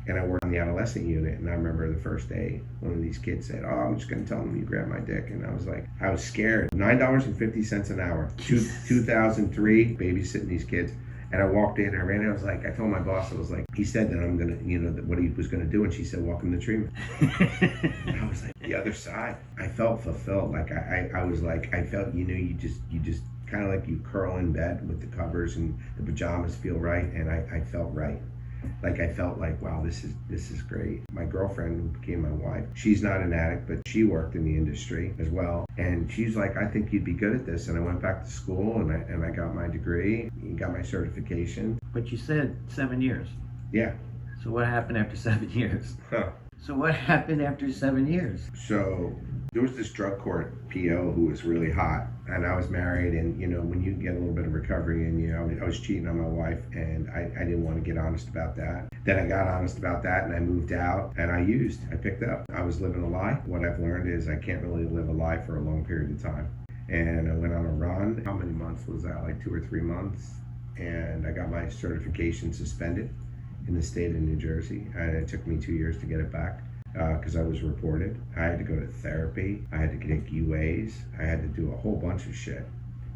Speaker 1: And I worked on the adolescent unit, and I remember the first day, one of these kids said, "Oh, I'm just going to tell them you grabbed my dick." And I was like, I was scared. $9.50 an hour. 2003, babysitting these kids. And I walked in, I ran in, I was like, I told my boss, I was like, he said that I'm going to, what he was going to do. And she said, welcome to treatment. I was like, the other side. I felt fulfilled. Like, I was like, I felt, you just kind of like you curl in bed with the covers and the pajamas feel right. And I felt right. Like, I felt like, wow, this is great. My girlfriend, who became my wife, she's not an addict, but she worked in the industry as well. And she's like, I think you'd be good at this. And I went back to school and I got my degree, got my certification.
Speaker 3: But you said 7 years.
Speaker 1: Yeah.
Speaker 3: So what happened after 7 years?
Speaker 1: Huh.
Speaker 3: So what happened after 7 years?
Speaker 1: So there was this drug court PO who was really hot, and I was married, and when you get a little bit of recovery and I was cheating on my wife, and I didn't want to get honest about that. Then I got honest about that, and I moved out, and I picked up. I was living a lie. What I've learned is I can't really live a lie for a long period of time. And I went on a run. How many months was that? Like 2 or 3 months. And I got my certification suspended in the state of New Jersey, and it took me 2 years to get it back. Because I was reported. I had to go to therapy. I had to take UAs. I had to do a whole bunch of shit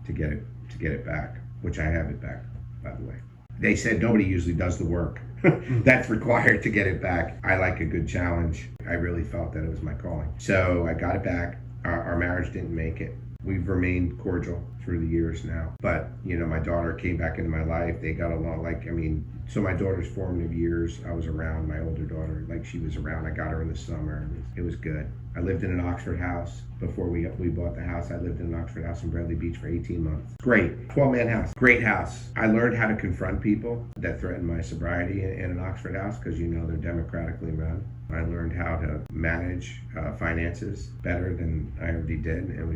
Speaker 1: to get it back, which I have it back, by the way. They said nobody usually does the work that's required to get it back. I like a good challenge. I really felt that it was my calling. So I got it back. Our marriage didn't make it. We've remained cordial through the years now. But, my daughter came back into my life. They got along so my daughter's formative years, I was around my older daughter, like she was around. I got her in the summer. It was good. I lived in an Oxford house before we bought the house. I lived in an Oxford house in Bradley Beach for 18 months. Great. 12-man house. Great house. I learned how to confront people that threatened my sobriety in an Oxford house because they're democratically run. I learned how to manage finances better than I already did. It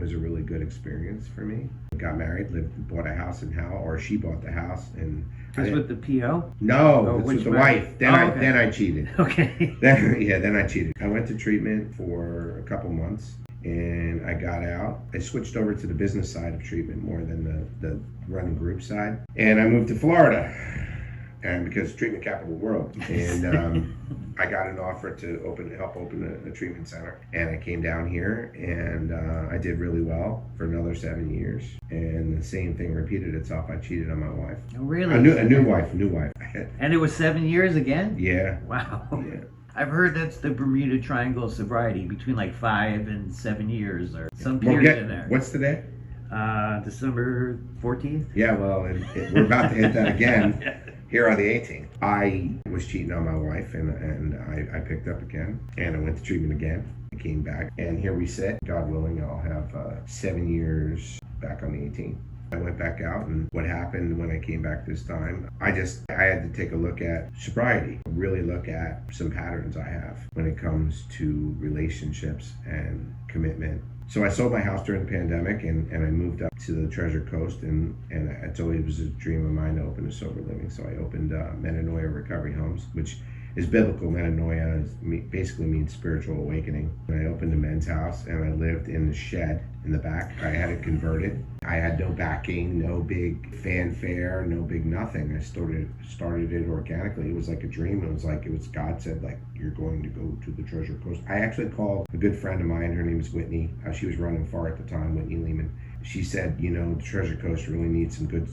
Speaker 1: was a really good experience for me. Got married, bought a house in Howell, or she bought the house. And
Speaker 3: This with the PO?
Speaker 1: No, it's with the wife. Then I cheated.
Speaker 3: Okay.
Speaker 1: Then I cheated. I went to treatment for a couple months, and I got out. I switched over to the business side of treatment more than the running group side. And I moved to Florida, and because treatment capital of the world. And I got an offer to help open a treatment center, and I came down here, and I did really well for another 7 years. And the same thing repeated itself. I cheated on my wife.
Speaker 3: Oh, really?
Speaker 1: A new wife.
Speaker 3: And it was 7 years again?
Speaker 1: Yeah.
Speaker 3: Wow.
Speaker 1: Yeah.
Speaker 3: I've heard that's the Bermuda Triangle of sobriety, between like 5 and 7 years, or some period in there.
Speaker 1: What's today?
Speaker 3: December 14th.
Speaker 1: Yeah, well, we're about to hit that again. Here on the 18th, I was cheating on my wife, and I picked up again, and I went to treatment again. I came back, and here we sit. God willing, I'll have 7 years back on the 18th. I went back out, and what happened when I came back this time, I had to take a look at sobriety, really look at some patterns I have when it comes to relationships and commitment. So I sold my house during the pandemic, and I moved up to the Treasure Coast, and it's always was a dream of mine to open a sober living. So I opened Metanoia Recovery Homes, which is biblical. Metanoia basically means spiritual awakening. And I opened a men's house, and I lived in the shed in the back. I had it converted. I had no backing, no big fanfare, no big nothing. I started it organically. It was like a dream. It was God said, like, you're going to go to the Treasure Coast. I actually called a good friend of mine. Her name is Whitney. She was running FAR at the time, Whitney Lehman. She said, the Treasure Coast really needs some good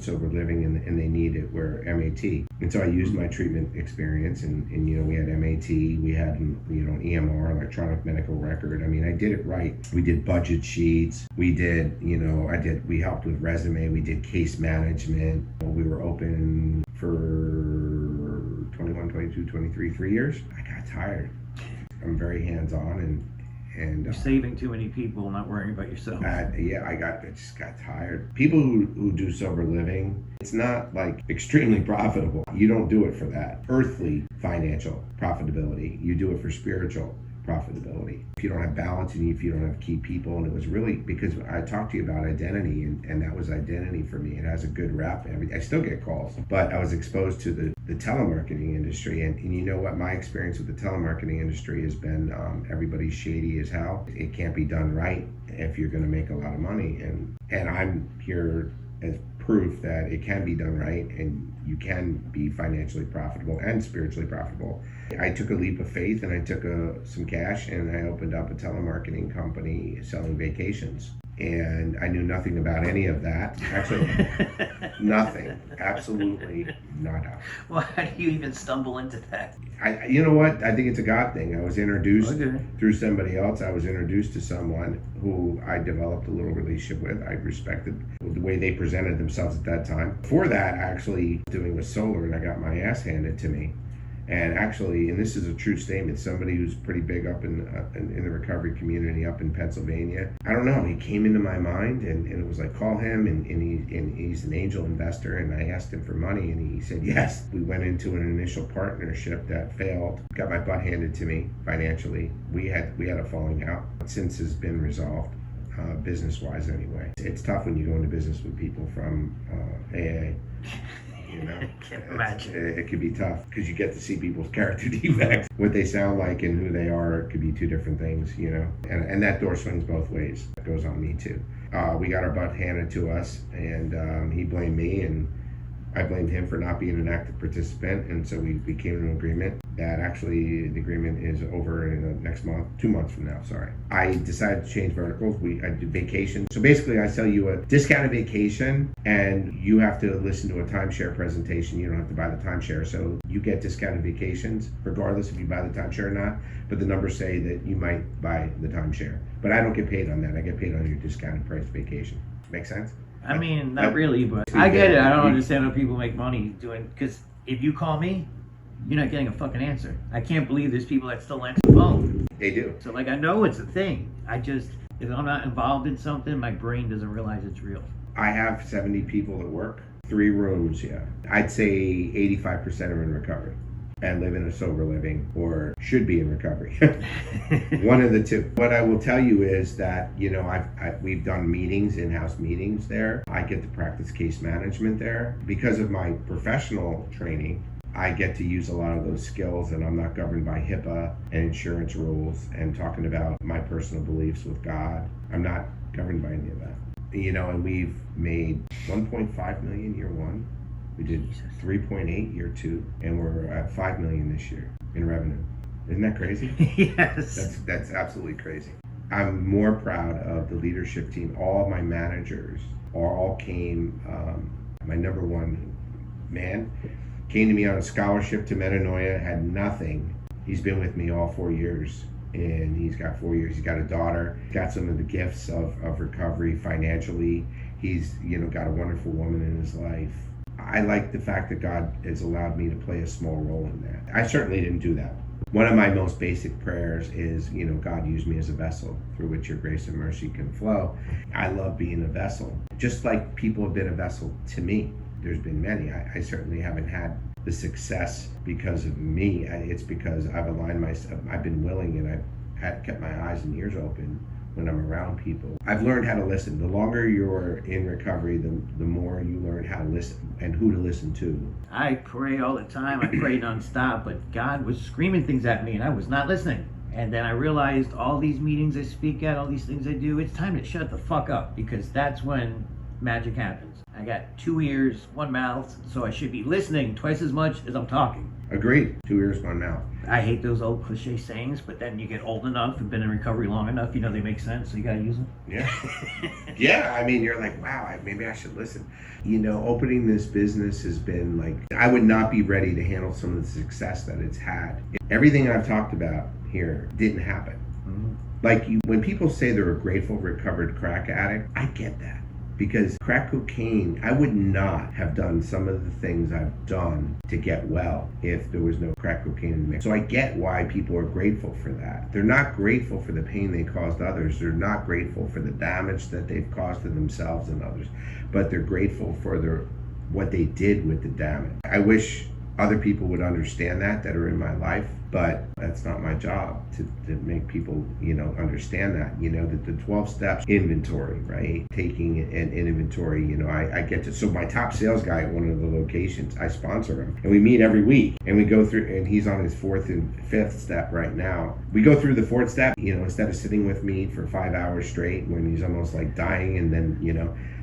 Speaker 1: sober living, and they need it. We're MAT. And so I used my treatment experience, and we had MAT, we had, an EMR, electronic medical record. I mean, I did it right. We did budget sheets. We did, we helped with resume. We did case management. We were open for 21, 22, 23, 3 years. I got tired. I'm very hands-on, and
Speaker 3: you're saving too many people, not worrying about yourself.
Speaker 1: I just got tired. People who do sober living, it's not like extremely profitable. You don't do it for that earthly financial profitability. You do it for spiritual profitability. If you don't have balance, and if you don't have key people, and it was really because I talked to you about identity, and that was identity for me. It has a good rep. I still get calls, but I was exposed to the telemarketing industry, and you know what? My experience with the telemarketing industry has been everybody's shady as hell. It can't be done right if you're going to make a lot of money, and I'm here as proof that it can be done right and you can be financially profitable and spiritually profitable. I took a leap of faith and I took some cash and I opened up a telemarketing company selling vacations. And I knew nothing about any of that. Actually, nothing. Absolutely nada.
Speaker 3: Well, how do you even stumble into that?
Speaker 1: You know what? I think it's a God thing. I was introduced through somebody else. I was introduced to someone who I developed a little relationship with. I respected the way they presented themselves at that time. Before that, actually doing with solar, and I got my ass handed to me. And actually, and this is a true statement, somebody who's pretty big up in the recovery community up in Pennsylvania. I don't know, he came into my mind and it was like, call him, and he's an angel investor, and I asked him for money and he said yes. We went into an initial partnership that failed, got my butt handed to me financially. We had a falling out. Since has been resolved. Business-wise anyway. It's tough when you go into business with people from AA. You know,
Speaker 3: I can't imagine.
Speaker 1: It could be tough because you get to see people's character defects, what they sound like and who they are. It could be two different things, you know, and that door swings both ways. It goes on me too. We got our butt handed to us, and he blamed me, and I blamed him for not being an active participant, and so we came to an agreement that actually the agreement is over in the next month, 2 months from now, sorry. I decided to change verticals. I did vacation. So basically I sell you a discounted vacation and you have to listen to a timeshare presentation. You don't have to buy the timeshare. So you get discounted vacations regardless if you buy the timeshare or not, but the numbers say that you might buy the timeshare. But I don't get paid on that. I get paid on your discounted price vacation. Make sense?
Speaker 3: I mean, not really, but I get it. I don't understand how people make money doing, because if you call me, you're not getting a fucking answer. I can't believe there's people that still answer the phone.
Speaker 1: They do.
Speaker 3: So, like, I know it's a thing. If I'm not involved in something, my brain doesn't realize it's real.
Speaker 1: I have 70 people at work, 3 rooms, yeah. I'd say 85% are in recovery and live in a sober living or should be in recovery. One of the two. What I will tell you is that, you know, we've done meetings, in-house meetings there. I get to practice case management there. Because of my professional training, I get to use a lot of those skills, and I'm not governed by HIPAA and insurance rules and talking about my personal beliefs with God. I'm not governed by any of that. You know, and we've made 1.5 million year one. We did 3.8 year 2, and we're at 5 million this year in revenue. Isn't that crazy?
Speaker 3: Yes.
Speaker 1: That's absolutely crazy. I'm more proud of the leadership team. All of my managers all came, my number one man came to me on a scholarship to Metanoia, had nothing. He's been with me all 4 years, and he's got 4 years. He's got a daughter, got some of the gifts of recovery financially. He's, you know, got a wonderful woman in his life. I like the fact that God has allowed me to play a small role in that. I certainly didn't do that. One of my most basic prayers is, you know, God, use me as a vessel through which your grace and mercy can flow. I love being a vessel. Just like people have been a vessel to me. There's been many. I certainly haven't had the success because of me. It's because I've aligned myself. I've been willing, and I've kept my eyes and ears open when I'm around people. I've learned how to listen. The longer you're in recovery, the more you learn how to listen and who to listen to.
Speaker 3: I pray all the time. I pray nonstop, but God was screaming things at me, and I was not listening. And then I realized all these meetings I speak at, all these things I do, it's time to shut the fuck up, because that's when magic happens. I got 2 ears, 1 mouth, so I should be listening twice as much as I'm talking.
Speaker 1: Agreed. 2 ears, 1 mouth.
Speaker 3: I hate those old cliche sayings, but then you get old enough and been in recovery long enough, you know they make sense, so you gotta use them.
Speaker 1: Yeah. Yeah, I mean, you're like, wow, maybe I should listen. You know, opening this business has been like, I would not be ready to handle some of the success that it's had. Everything I've talked about here didn't happen. Mm-hmm. Like, when people say they're a grateful, recovered crack addict, I get that. Because crack cocaine, I would not have done some of the things I've done to get well if there was no crack cocaine in the mix. So I get why people are grateful for that. They're not grateful for the pain they caused others. They're not grateful for the damage that they've caused to themselves and others. But they're grateful for what they did with the damage. I wish other people would understand that are in my life. but that's not my job to make people, understand that, that the 12 steps inventory, right? Taking an inventory, I get to, so my top sales guy at one of the locations, I sponsor him, and we meet every week, and we go through, and he's on his 4th and 5th step right now. We go through the 4th step, instead of sitting with me for 5 hours straight when he's almost like dying, and then,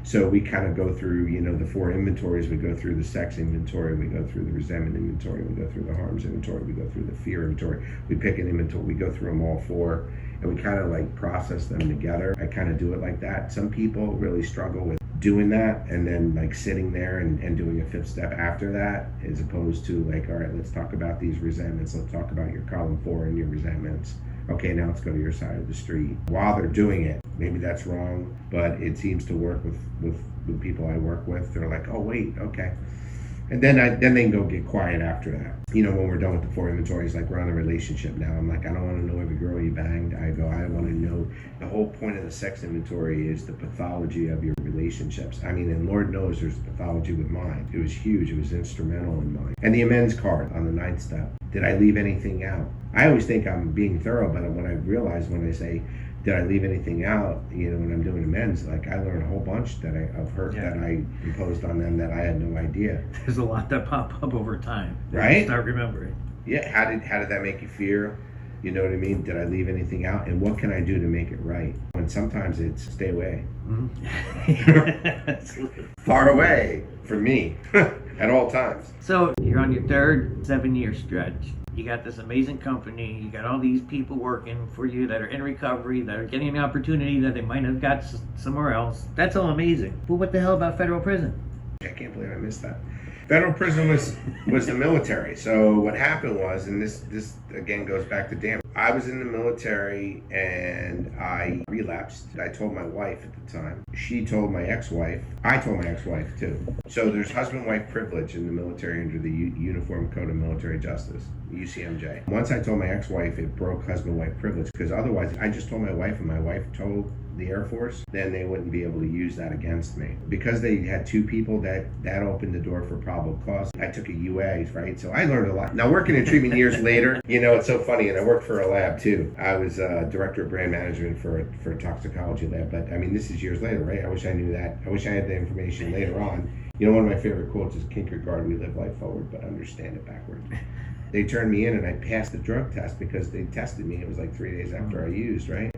Speaker 1: so we kind of go through, the 4 inventories. We go through the sex inventory, we go through the resentment inventory, we go through the harms inventory, we go through the fear inventory. We pick an inventory, we go through them all 4, and we kind of like process them together. I kind of do it like that. Some people really struggle with doing that and then like sitting there and doing a 5th step after that, as opposed to like, all right, let's talk about these resentments. Let's talk about your column 4 and your resentments. Okay, now let's go to your side of the street. While they're doing it, maybe that's wrong, but it seems to work with people I work with. They're like, oh wait, okay. And then they can go get quiet after that. When we're done with the 4 inventories, like we're on a relationship now. I'm like, I don't want to know every girl you banged. I want to know. The whole point of the sex inventory is the pathology of your relationships. And Lord knows there's pathology with mine. It was huge. It was instrumental in mine. And the amends card on the 9th step. Did I leave anything out? I always think I'm being thorough, but when I say, did I leave anything out? When I'm doing amends, like I learned a whole bunch that I imposed on them that I had no idea.
Speaker 9: There's a lot that pop up over time.
Speaker 1: Right?
Speaker 9: You start remembering.
Speaker 1: Yeah. How did that make you feel? You know what I mean? Did I leave anything out? And what can I do to make it right? And sometimes it's stay away.
Speaker 9: Mm-hmm.
Speaker 1: Far away from me at all times.
Speaker 9: So you're on your 3rd 7-year stretch. You got this amazing company. You got all these people working for you that are in recovery, that are getting an opportunity that they might have got somewhere else. That's all amazing. But what the hell about federal prison?
Speaker 1: I can't believe I missed that. Federal prison was the military. So what happened was, and this again goes back to Dan. I was in the military and I relapsed. I told my wife at the time. She told my ex-wife. I told my ex-wife too. So there's husband-wife privilege in the military under the Uniform Code of Military Justice, UCMJ. Once I told my ex-wife, it broke husband-wife privilege, because otherwise I just told my wife and my wife told the Air Force, then they wouldn't be able to use that against me. Because they had 2 people, that opened the door for probable cause. I took a UA, right? So I learned a lot. Now working in treatment years later, it's so funny, and I worked for a lab too. I was director of brand management for a toxicology lab, but this is years later, right? I wish I knew that. I wish I had the information later on. One of my favorite quotes is, Kierkegaard, we live life forward, but understand it backward. They turned me in and I passed the drug test because they tested me. It was like 3 days after I used, right?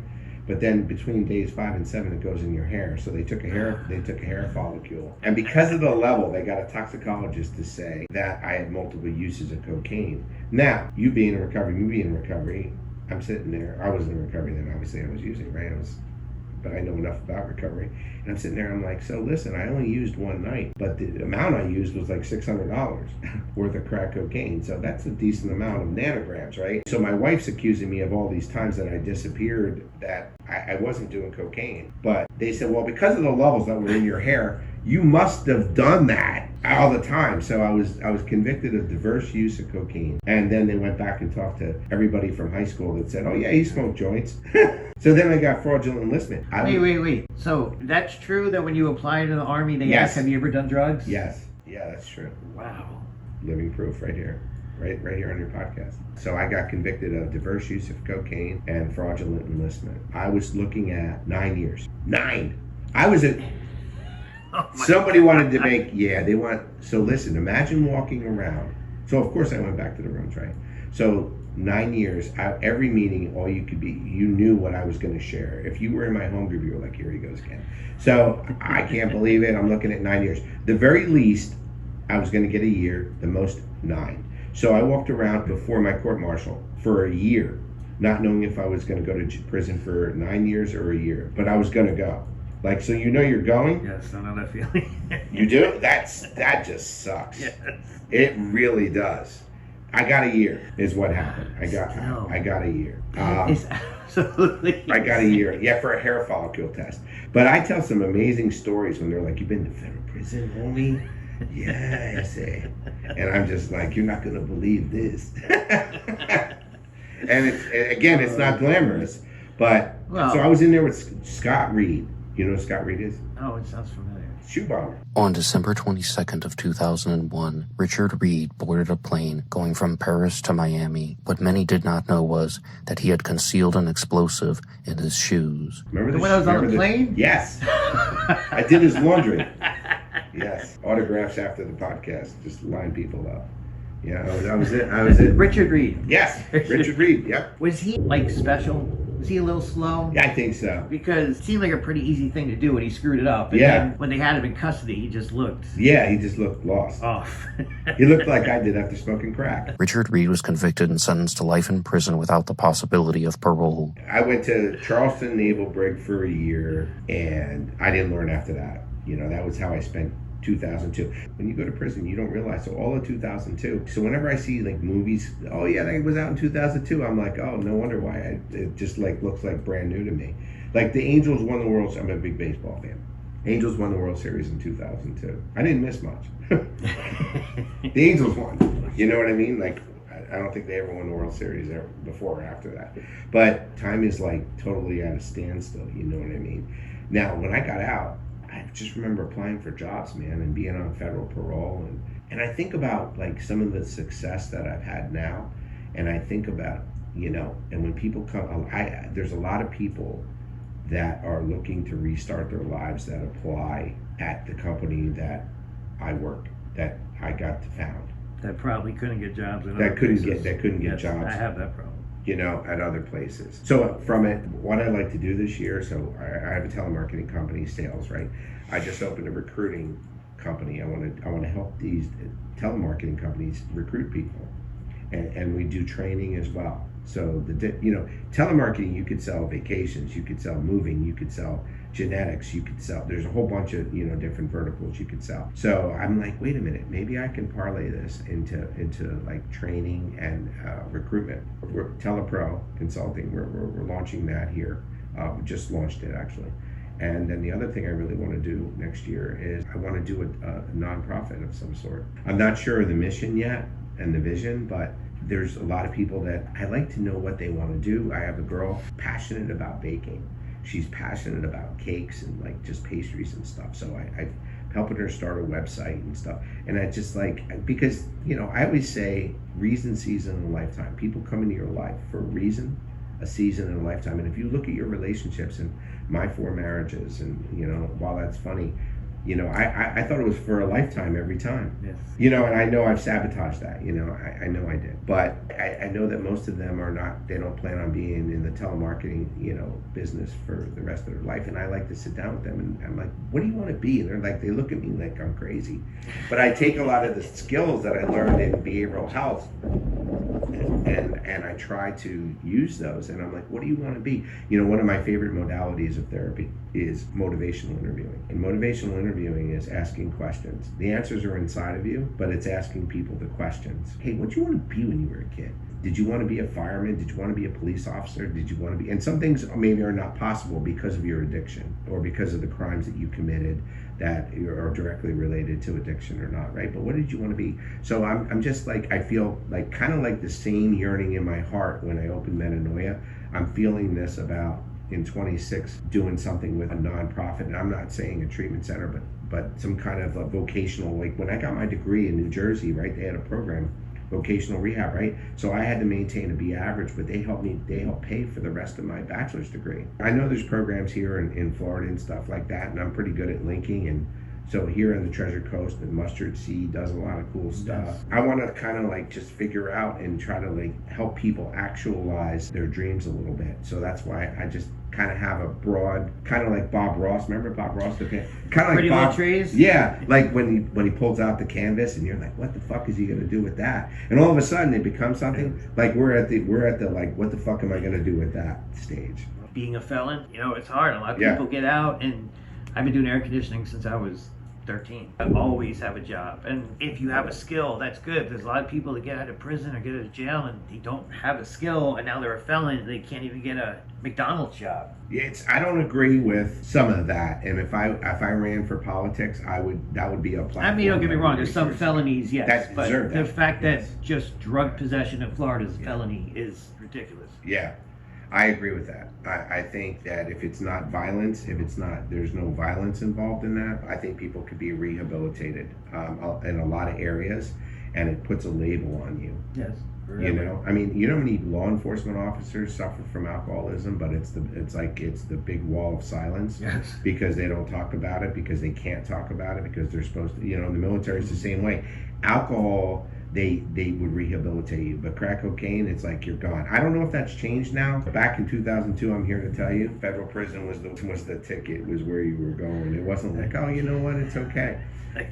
Speaker 1: But then between days 5 and 7, it goes in your hair. So they took a hair follicle, and because of the level, they got a toxicologist to say that I had multiple uses of cocaine. Now, you being in recovery, me being in recovery, I'm sitting there. I wasn't in recovery then. Obviously, I was using, right? But I know enough about recovery. And I'm sitting there, I'm like, so listen, I only used one night, but the amount I used was like $600 worth of crack cocaine. So that's a decent amount of nanograms, right? So my wife's accusing me of all these times that I disappeared that I wasn't doing cocaine. But they said, well, because of the levels that were in your hair, you must have done that all the time. So I was convicted of diverse use of cocaine. And then they went back and talked to everybody from high school that said, oh yeah, he smoked joints. So then I got fraudulent enlistment.
Speaker 9: Wait. So that's true that when you apply to the Army, they ask, have you ever done drugs?
Speaker 1: Yes. Yeah, that's true.
Speaker 9: Wow.
Speaker 1: Living proof right here. Right here on your podcast. So I got convicted of diverse use of cocaine and fraudulent enlistment. I was looking at 9 years. 9! I was at... Somebody wanted to make... So listen, imagine walking around. So of course I went back to the rooms, right? So 9 years, every meeting, all you could be, you knew what I was going to share. If you were in my home group, you were like, here he goes again. So I can't believe it. I'm looking at 9 years. The very least, I was going to get a year, the most 9. So I walked around before my court martial for a year, not knowing if I was going to go to prison for 9 years or a year, but I was going to go. Like, so you're going?
Speaker 9: Yes, I know that feeling.
Speaker 1: You do? That just sucks. Yes. It really does. I got a year is what happened. I got a year.
Speaker 9: It's absolutely.
Speaker 1: I got a year. Yeah, for a hair follicle test. But I tell some amazing stories when they're like, "You've been to federal prison, homie." Yeah, I say. And I'm just like, you're not going to believe this. And it's not glamorous. But so I was in there with Scott Reed. You know who Scott Reed is?
Speaker 9: Oh, it sounds familiar.
Speaker 1: shoe bomber.
Speaker 10: On December 22nd of 2001, Richard Reed boarded a plane going from Paris to Miami. What many did not know was that he had concealed an explosive in his shoes.
Speaker 1: Remember
Speaker 9: when I was on the plane?
Speaker 1: Yes. I did his laundry. Yes. Autographs after the podcast. Just line people up. Yeah, I was it.
Speaker 9: Richard Reed.
Speaker 1: Yes, Richard Reed, yep.
Speaker 9: Was he, like, special? Was he a little slow?
Speaker 1: Yeah, I think so.
Speaker 9: Because it seemed like a pretty easy thing to do when he screwed it up. And
Speaker 1: Yeah.
Speaker 9: then when they had him in custody, he just looked
Speaker 1: Yeah, he just looked lost.
Speaker 9: off.
Speaker 1: He looked like I did after smoking crack.
Speaker 10: Richard Reed was convicted and sentenced to life in prison without the possibility of parole.
Speaker 1: I went to Charleston Naval Brig for a year, and I didn't learn after that. You know, that was how I spent 2002. When you go to prison, you don't realize, so all of 2002. So whenever I see like movies, oh yeah, that was out in 2002, I'm like, oh, no wonder why. It just like looks like brand new to me. Like the Angels won the World. I'm a big baseball fan. Angels won the World Series in 2002. I didn't miss much. The Angels won. You know what I mean? Like, I don't think they ever won the World Series ever before or after that. But time is like totally at a standstill. You know what I mean? Now, when I got out, I just remember applying for jobs, man, and being on federal parole. And I think about like some of the success that I've had now. And I think about, you know, and when people come, there's a lot of people that are looking to restart their lives that apply at the company that I work, that I got to found.
Speaker 9: That probably couldn't get jobs.
Speaker 1: That couldn't get jobs.
Speaker 9: I have that problem.
Speaker 1: You know, at other places. So from it, what I like to do this year, so I have a telemarketing company, sales, right? I just opened a recruiting company. I want to help these telemarketing companies recruit people, and we do training as well. So telemarketing, you could sell vacations, you could sell moving, you could sell genetics, you could sell. There's a whole bunch of different verticals you could sell. So I'm like, wait a minute, maybe I can parlay this into like training and recruitment. We're Telepro Consulting. We're launching that here. We just launched it actually. And then the other thing I really want to do next year is I want to do a nonprofit of some sort. I'm not sure of the mission yet and the vision, but there's a lot of people that I like to know what they want to do. I have a girl passionate about baking. She's passionate about cakes and like just pastries and stuff. So I'm helping her start a website and stuff. And I just like, because, I always say reason, season, and a lifetime. People come into your life for a reason, a season, and a lifetime. And if you look at your relationships and my 4 marriages, and, while that's funny, I thought it was for a lifetime every time.
Speaker 9: Yes.
Speaker 1: And I know I've sabotaged that, I know I did. But I know that most of them they don't plan on being in the telemarketing, business for the rest of their life. And I like to sit down with them and I'm like, what do you want to be? And they're like, they look at me like I'm crazy. But I take a lot of the skills that I learned in behavioral health and I try to use those. And I'm like, what do you want to be? One of my favorite modalities of therapy is motivational interviewing. And motivational interviewing is asking questions. The answers are inside of you, but it's asking people the questions. Hey, what do you want to be when you were a kid? Did you want to be a fireman? Did you want to be a police officer? Did you want to be... And some things maybe are not possible because of your addiction or because of the crimes that you committed that are directly related to addiction or not, right? But what did you want to be? So I'm just like, I feel like kind of like the same yearning in my heart when I opened Metanoia. I'm feeling this about in 26 doing something with a nonprofit, and I'm not saying a treatment center, but some kind of a vocational, like when I got my degree in New Jersey, right, they had a program, vocational rehab, right? So I had to maintain a B average, but they helped pay for the rest of my bachelor's degree. I know there's programs here in Florida and stuff like that, and I'm pretty good at linking. And so here in the Treasure Coast, the Mustard Seed does a lot of cool stuff. Yes. I want to kind of like just figure out and try to like help people actualize their dreams a little bit. So that's why I just kind of have a broad, kind of like Bob Ross. Remember Bob Ross? Kind of like
Speaker 9: Pretty
Speaker 1: Bob.
Speaker 9: Trees?
Speaker 1: Yeah, like when he pulls out the canvas and you're like, what the fuck is he gonna do with that? And all of a sudden it becomes something. Like we're at the like, what the fuck am I gonna do with that stage?
Speaker 9: Being a felon, it's hard. A lot of people get out, and I've been doing air conditioning since I was 13. I always have a job, and if you have a skill, that's good. There's a lot of people that get out of prison or get out of jail and they don't have a skill, and now they're a felon and they can't even get a McDonald's job.
Speaker 1: I don't agree with some of that, and if I ran for politics, that would be a platform.
Speaker 9: I mean, don't get me wrong. There's some felonies, yes, but the fact
Speaker 1: yes.
Speaker 9: that just drug possession in Florida is a felony is ridiculous.
Speaker 1: Yeah. I agree with that. I think that if it's not violence, there's no violence involved in that, I think people could be rehabilitated in a lot of areas, and it puts a label on you.
Speaker 9: Yes.
Speaker 1: You know, I mean, you know how many law enforcement officers suffer from alcoholism, but it's the big wall of silence.
Speaker 9: Yes.
Speaker 1: Because they don't talk about it, because they can't talk about it, because they're supposed to. You know, in the military, it's the same way. Alcohol, they would rehabilitate you, but crack cocaine, it's like you're gone. I don't know if that's changed now. Back in 2002, I'm here to tell you, federal prison was the ticket, was where you were going. It wasn't like, oh, you know what, it's okay.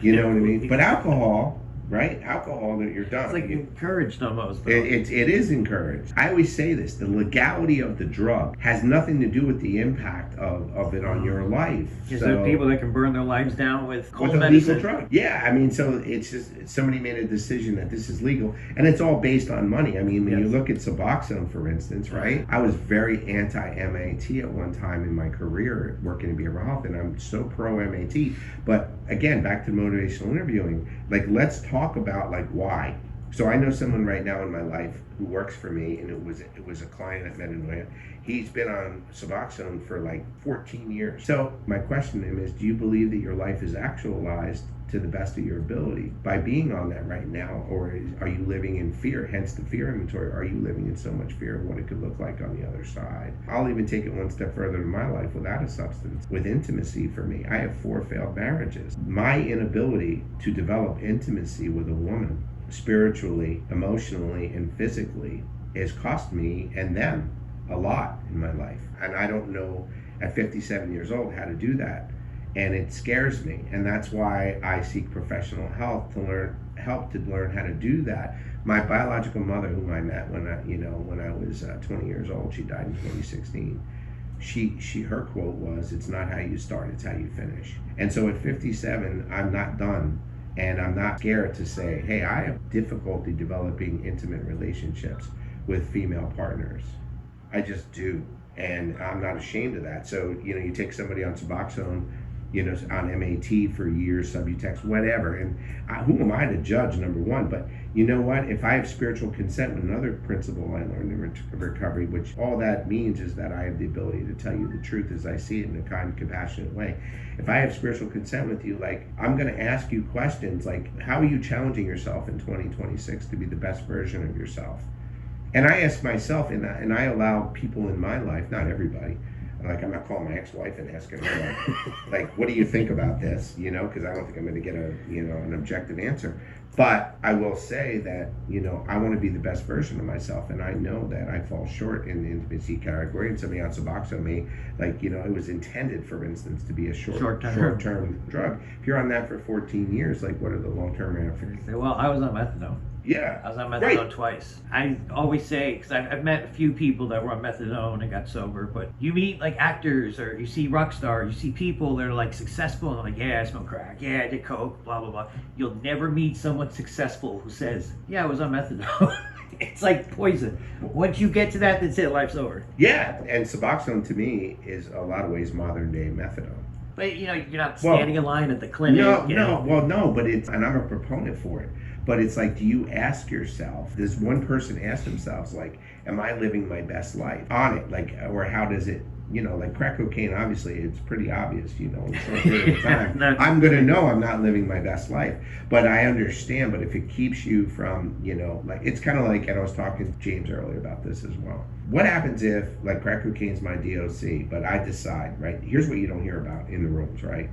Speaker 1: You know what I mean? But alcohol. Right? Alcohol, that you're done.
Speaker 9: It's like encouraged almost.
Speaker 1: It is encouraged. I always say this, the legality of the drug has nothing to do with the impact of it on your life.
Speaker 9: Is there people that can burn their lives down with cold
Speaker 1: a
Speaker 9: medicine?
Speaker 1: legal drug? Yeah, I mean, so it's just, somebody made a decision that this is legal, and it's all based on money. I mean, when you look at Suboxone, for instance, right? I was very anti-MAT at one time in my career working in behavioral health, and I'm so pro-MAT. But again, back to motivational interviewing, like, let's talk about like why. So I know someone right now in my life who works for me, and it was a client at Metanoia. He's been on Suboxone for like 14 years. So my question to him is, do you believe that your life is actualized to the best of your ability by being on that right now, or are you living in fear, hence the fear inventory? Are you living in so much fear of what it could look like on the other side? I'll even take it one step further in my life without a substance. With intimacy, for me, I have 4 failed marriages. My inability to develop intimacy with a woman, spiritually, emotionally, and physically, has cost me and them a lot in my life. And I don't know at 57 years old how to do that. And it scares me, and that's why I seek professional help to learn how to do that. My biological mother, whom I met when I was 20 years old, she died in 2016. Her quote was, "It's not how you start, it's how you finish." And so at 57, I'm not done, and I'm not scared to say, "Hey, I have difficulty developing intimate relationships with female partners. I just do, and I'm not ashamed of that." So you take somebody on Suboxone, on MAT for years, Subutex, whatever. And who am I to judge, number one? But you know what? If I have spiritual consent, another principle I learned in recovery, which all that means is that I have the ability to tell you the truth as I see it in a kind, compassionate way. If I have spiritual consent with you, like, I'm going to ask you questions like, how are you challenging yourself in 2026 to be the best version of yourself? And I ask myself, and I allow people in my life, not everybody, like, I'm not calling my ex-wife and asking her, like, what do you think about this? Because I don't think I'm going to get an objective answer. But I will say that, I want to be the best version of myself, and I know that I fall short in the intimacy category. And somebody on Suboxone may, it was intended, for instance, to be a short-term drug. If you're on that for 14 years, like, what are the long-term ramifications?
Speaker 9: Well, I was on methadone.
Speaker 1: Yeah.
Speaker 9: I was on methadone twice. I always say, because I've met a few people that were on methadone and got sober, but you meet like actors, or you see rock stars, you see people that are like successful and they're like, yeah, I smoke crack, yeah, I did coke, blah, blah, blah. You'll never meet someone successful who says, yeah, I was on methadone. It's like poison. Once you get to that, that's it, life's over.
Speaker 1: Yeah, and Suboxone to me is a lot of ways modern day methadone.
Speaker 9: But you're not standing in line at the clinic.
Speaker 1: No, but and I'm a proponent for it. But it's like, do you ask yourself, does one person ask themselves, like, am I living my best life on it? Like, or how does it, like crack cocaine, obviously, it's pretty obvious, in a short period of time. I'm going to know I'm not living my best life. But I understand, but if it keeps you from, like, it's kind of like, and I was talking to James earlier about this as well. What happens if, like, crack cocaine's my DOC, but I decide, right? Here's what you don't hear about in the rooms, right?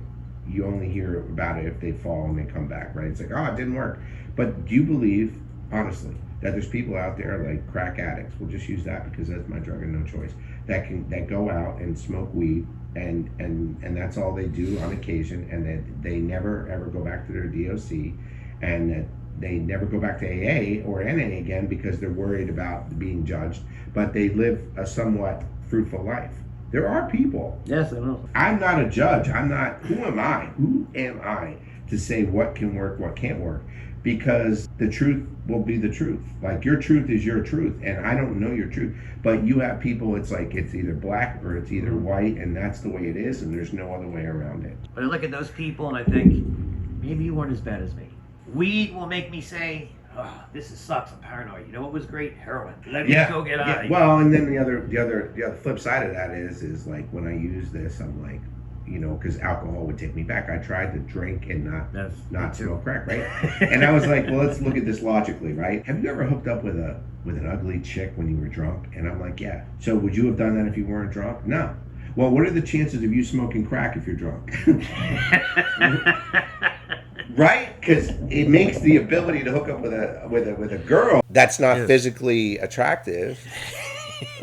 Speaker 1: You only hear about it if they fall and they come back, right? It's like, oh, it didn't work. But do you believe, honestly, that there's people out there like crack addicts, we'll just use that because that's my drug and no choice, that go out and smoke weed and that's all they do on occasion, and that they never ever go back to their DOC, and that they never go back to AA or NA again because they're worried about being judged, but they live a somewhat fruitful life. There are people.
Speaker 9: Yes, I know.
Speaker 1: I'm not a judge. Who am I to say what can work, what can't work? Because the truth will be the truth. Like, your truth is your truth, and I don't know your truth. But you have people, it's like, it's either black or it's either white, and that's the way it is, and there's no other way around it.
Speaker 9: But I look at those people and I think, maybe you weren't as bad as me. Weed will make me say, oh, this sucks. I'm paranoid. You know what was great? Heroin. Let me go get out of here.
Speaker 1: Well, and then the other flip side of that is like when I use this, I'm like, you know, because alcohol would take me back. I tried to drink and not smoke crack, right? And I was like, well, let's look at this logically, right? Have you ever hooked up with an ugly chick when you were drunk? And I'm like, yeah. So would you have done that if you weren't drunk? No. Well, what are the chances of you smoking crack if you're drunk? Right? Because it makes the ability to hook up with a girl that's not physically attractive.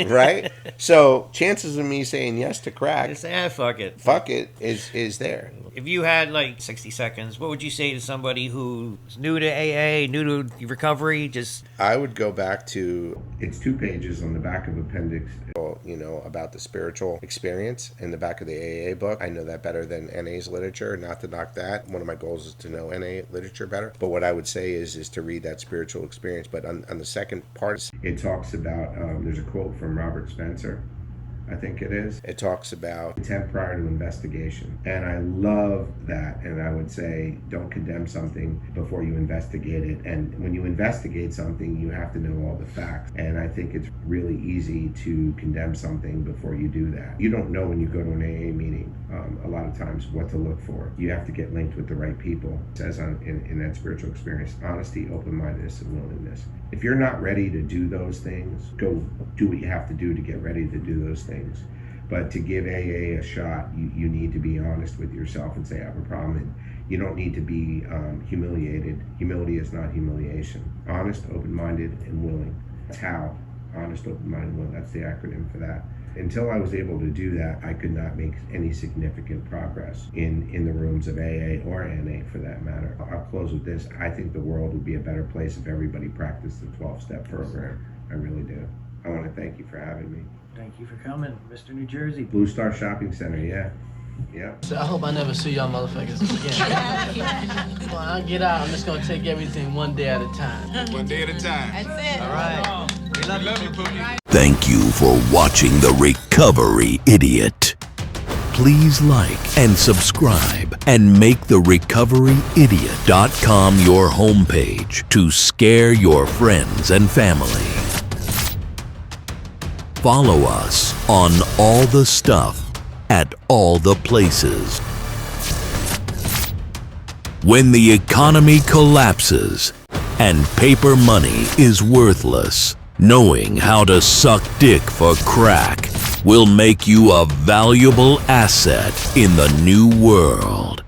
Speaker 1: Right? So chances of me saying yes to crack,
Speaker 3: Just say, fuck it.
Speaker 1: Fuck it is there.
Speaker 3: If you had like 60 seconds, what would you say to somebody who's new to AA, new to recovery?
Speaker 1: I would go back to, it's 2 pages on the back of appendix, you know, about the spiritual experience in the back of the AA book. I know that better than NA's literature, not to knock that. One of my goals is to know NA literature better. But what I would say is to read that spiritual experience. But on the second part, it talks about, there's a quote from Robert Spencer, I think it is. It talks about intent prior to investigation. And I love that. And I would say, don't condemn something before you investigate it. And when you investigate something, you have to know all the facts. And I think it's really easy to condemn something before you do that. You don't know when you go to an AA meeting, a lot of times, what to look for. You have to get linked with the right people. It says in that spiritual experience, honesty, open-mindedness, and willingness. If you're not ready to do those things, go do what you have to do to get ready to do those things. But to give AA a shot, you need to be honest with yourself and say, I have a problem. And you don't need to be humiliated. Humility is not humiliation. Honest, open-minded, and willing. That's how. Honest, open-minded, and willing. That's the acronym for that. Until I was able to do that, I could not make any significant progress in the rooms of AA or NA for that matter. I'll close with this. I think the world would be a better place if everybody practiced the 12-step program. I really do. I want to thank you for having me.
Speaker 9: Thank you for coming, Mr. New Jersey.
Speaker 1: Blue Star Shopping Center, yeah. Yep.
Speaker 8: So I hope I never see y'all motherfuckers again. When I get out, I'm just gonna take everything one day at a time.
Speaker 11: One day at a time.
Speaker 8: That's it. All right.
Speaker 11: We love you, Pookie.
Speaker 2: Thank you for watching The Recovery Idiot. Please like and subscribe and make therecoveryidiot.com your homepage to scare your friends and family. Follow us on all the stuff at all the places. When the economy collapses and paper money is worthless, knowing how to suck dick for crack will make you a valuable asset in the new world.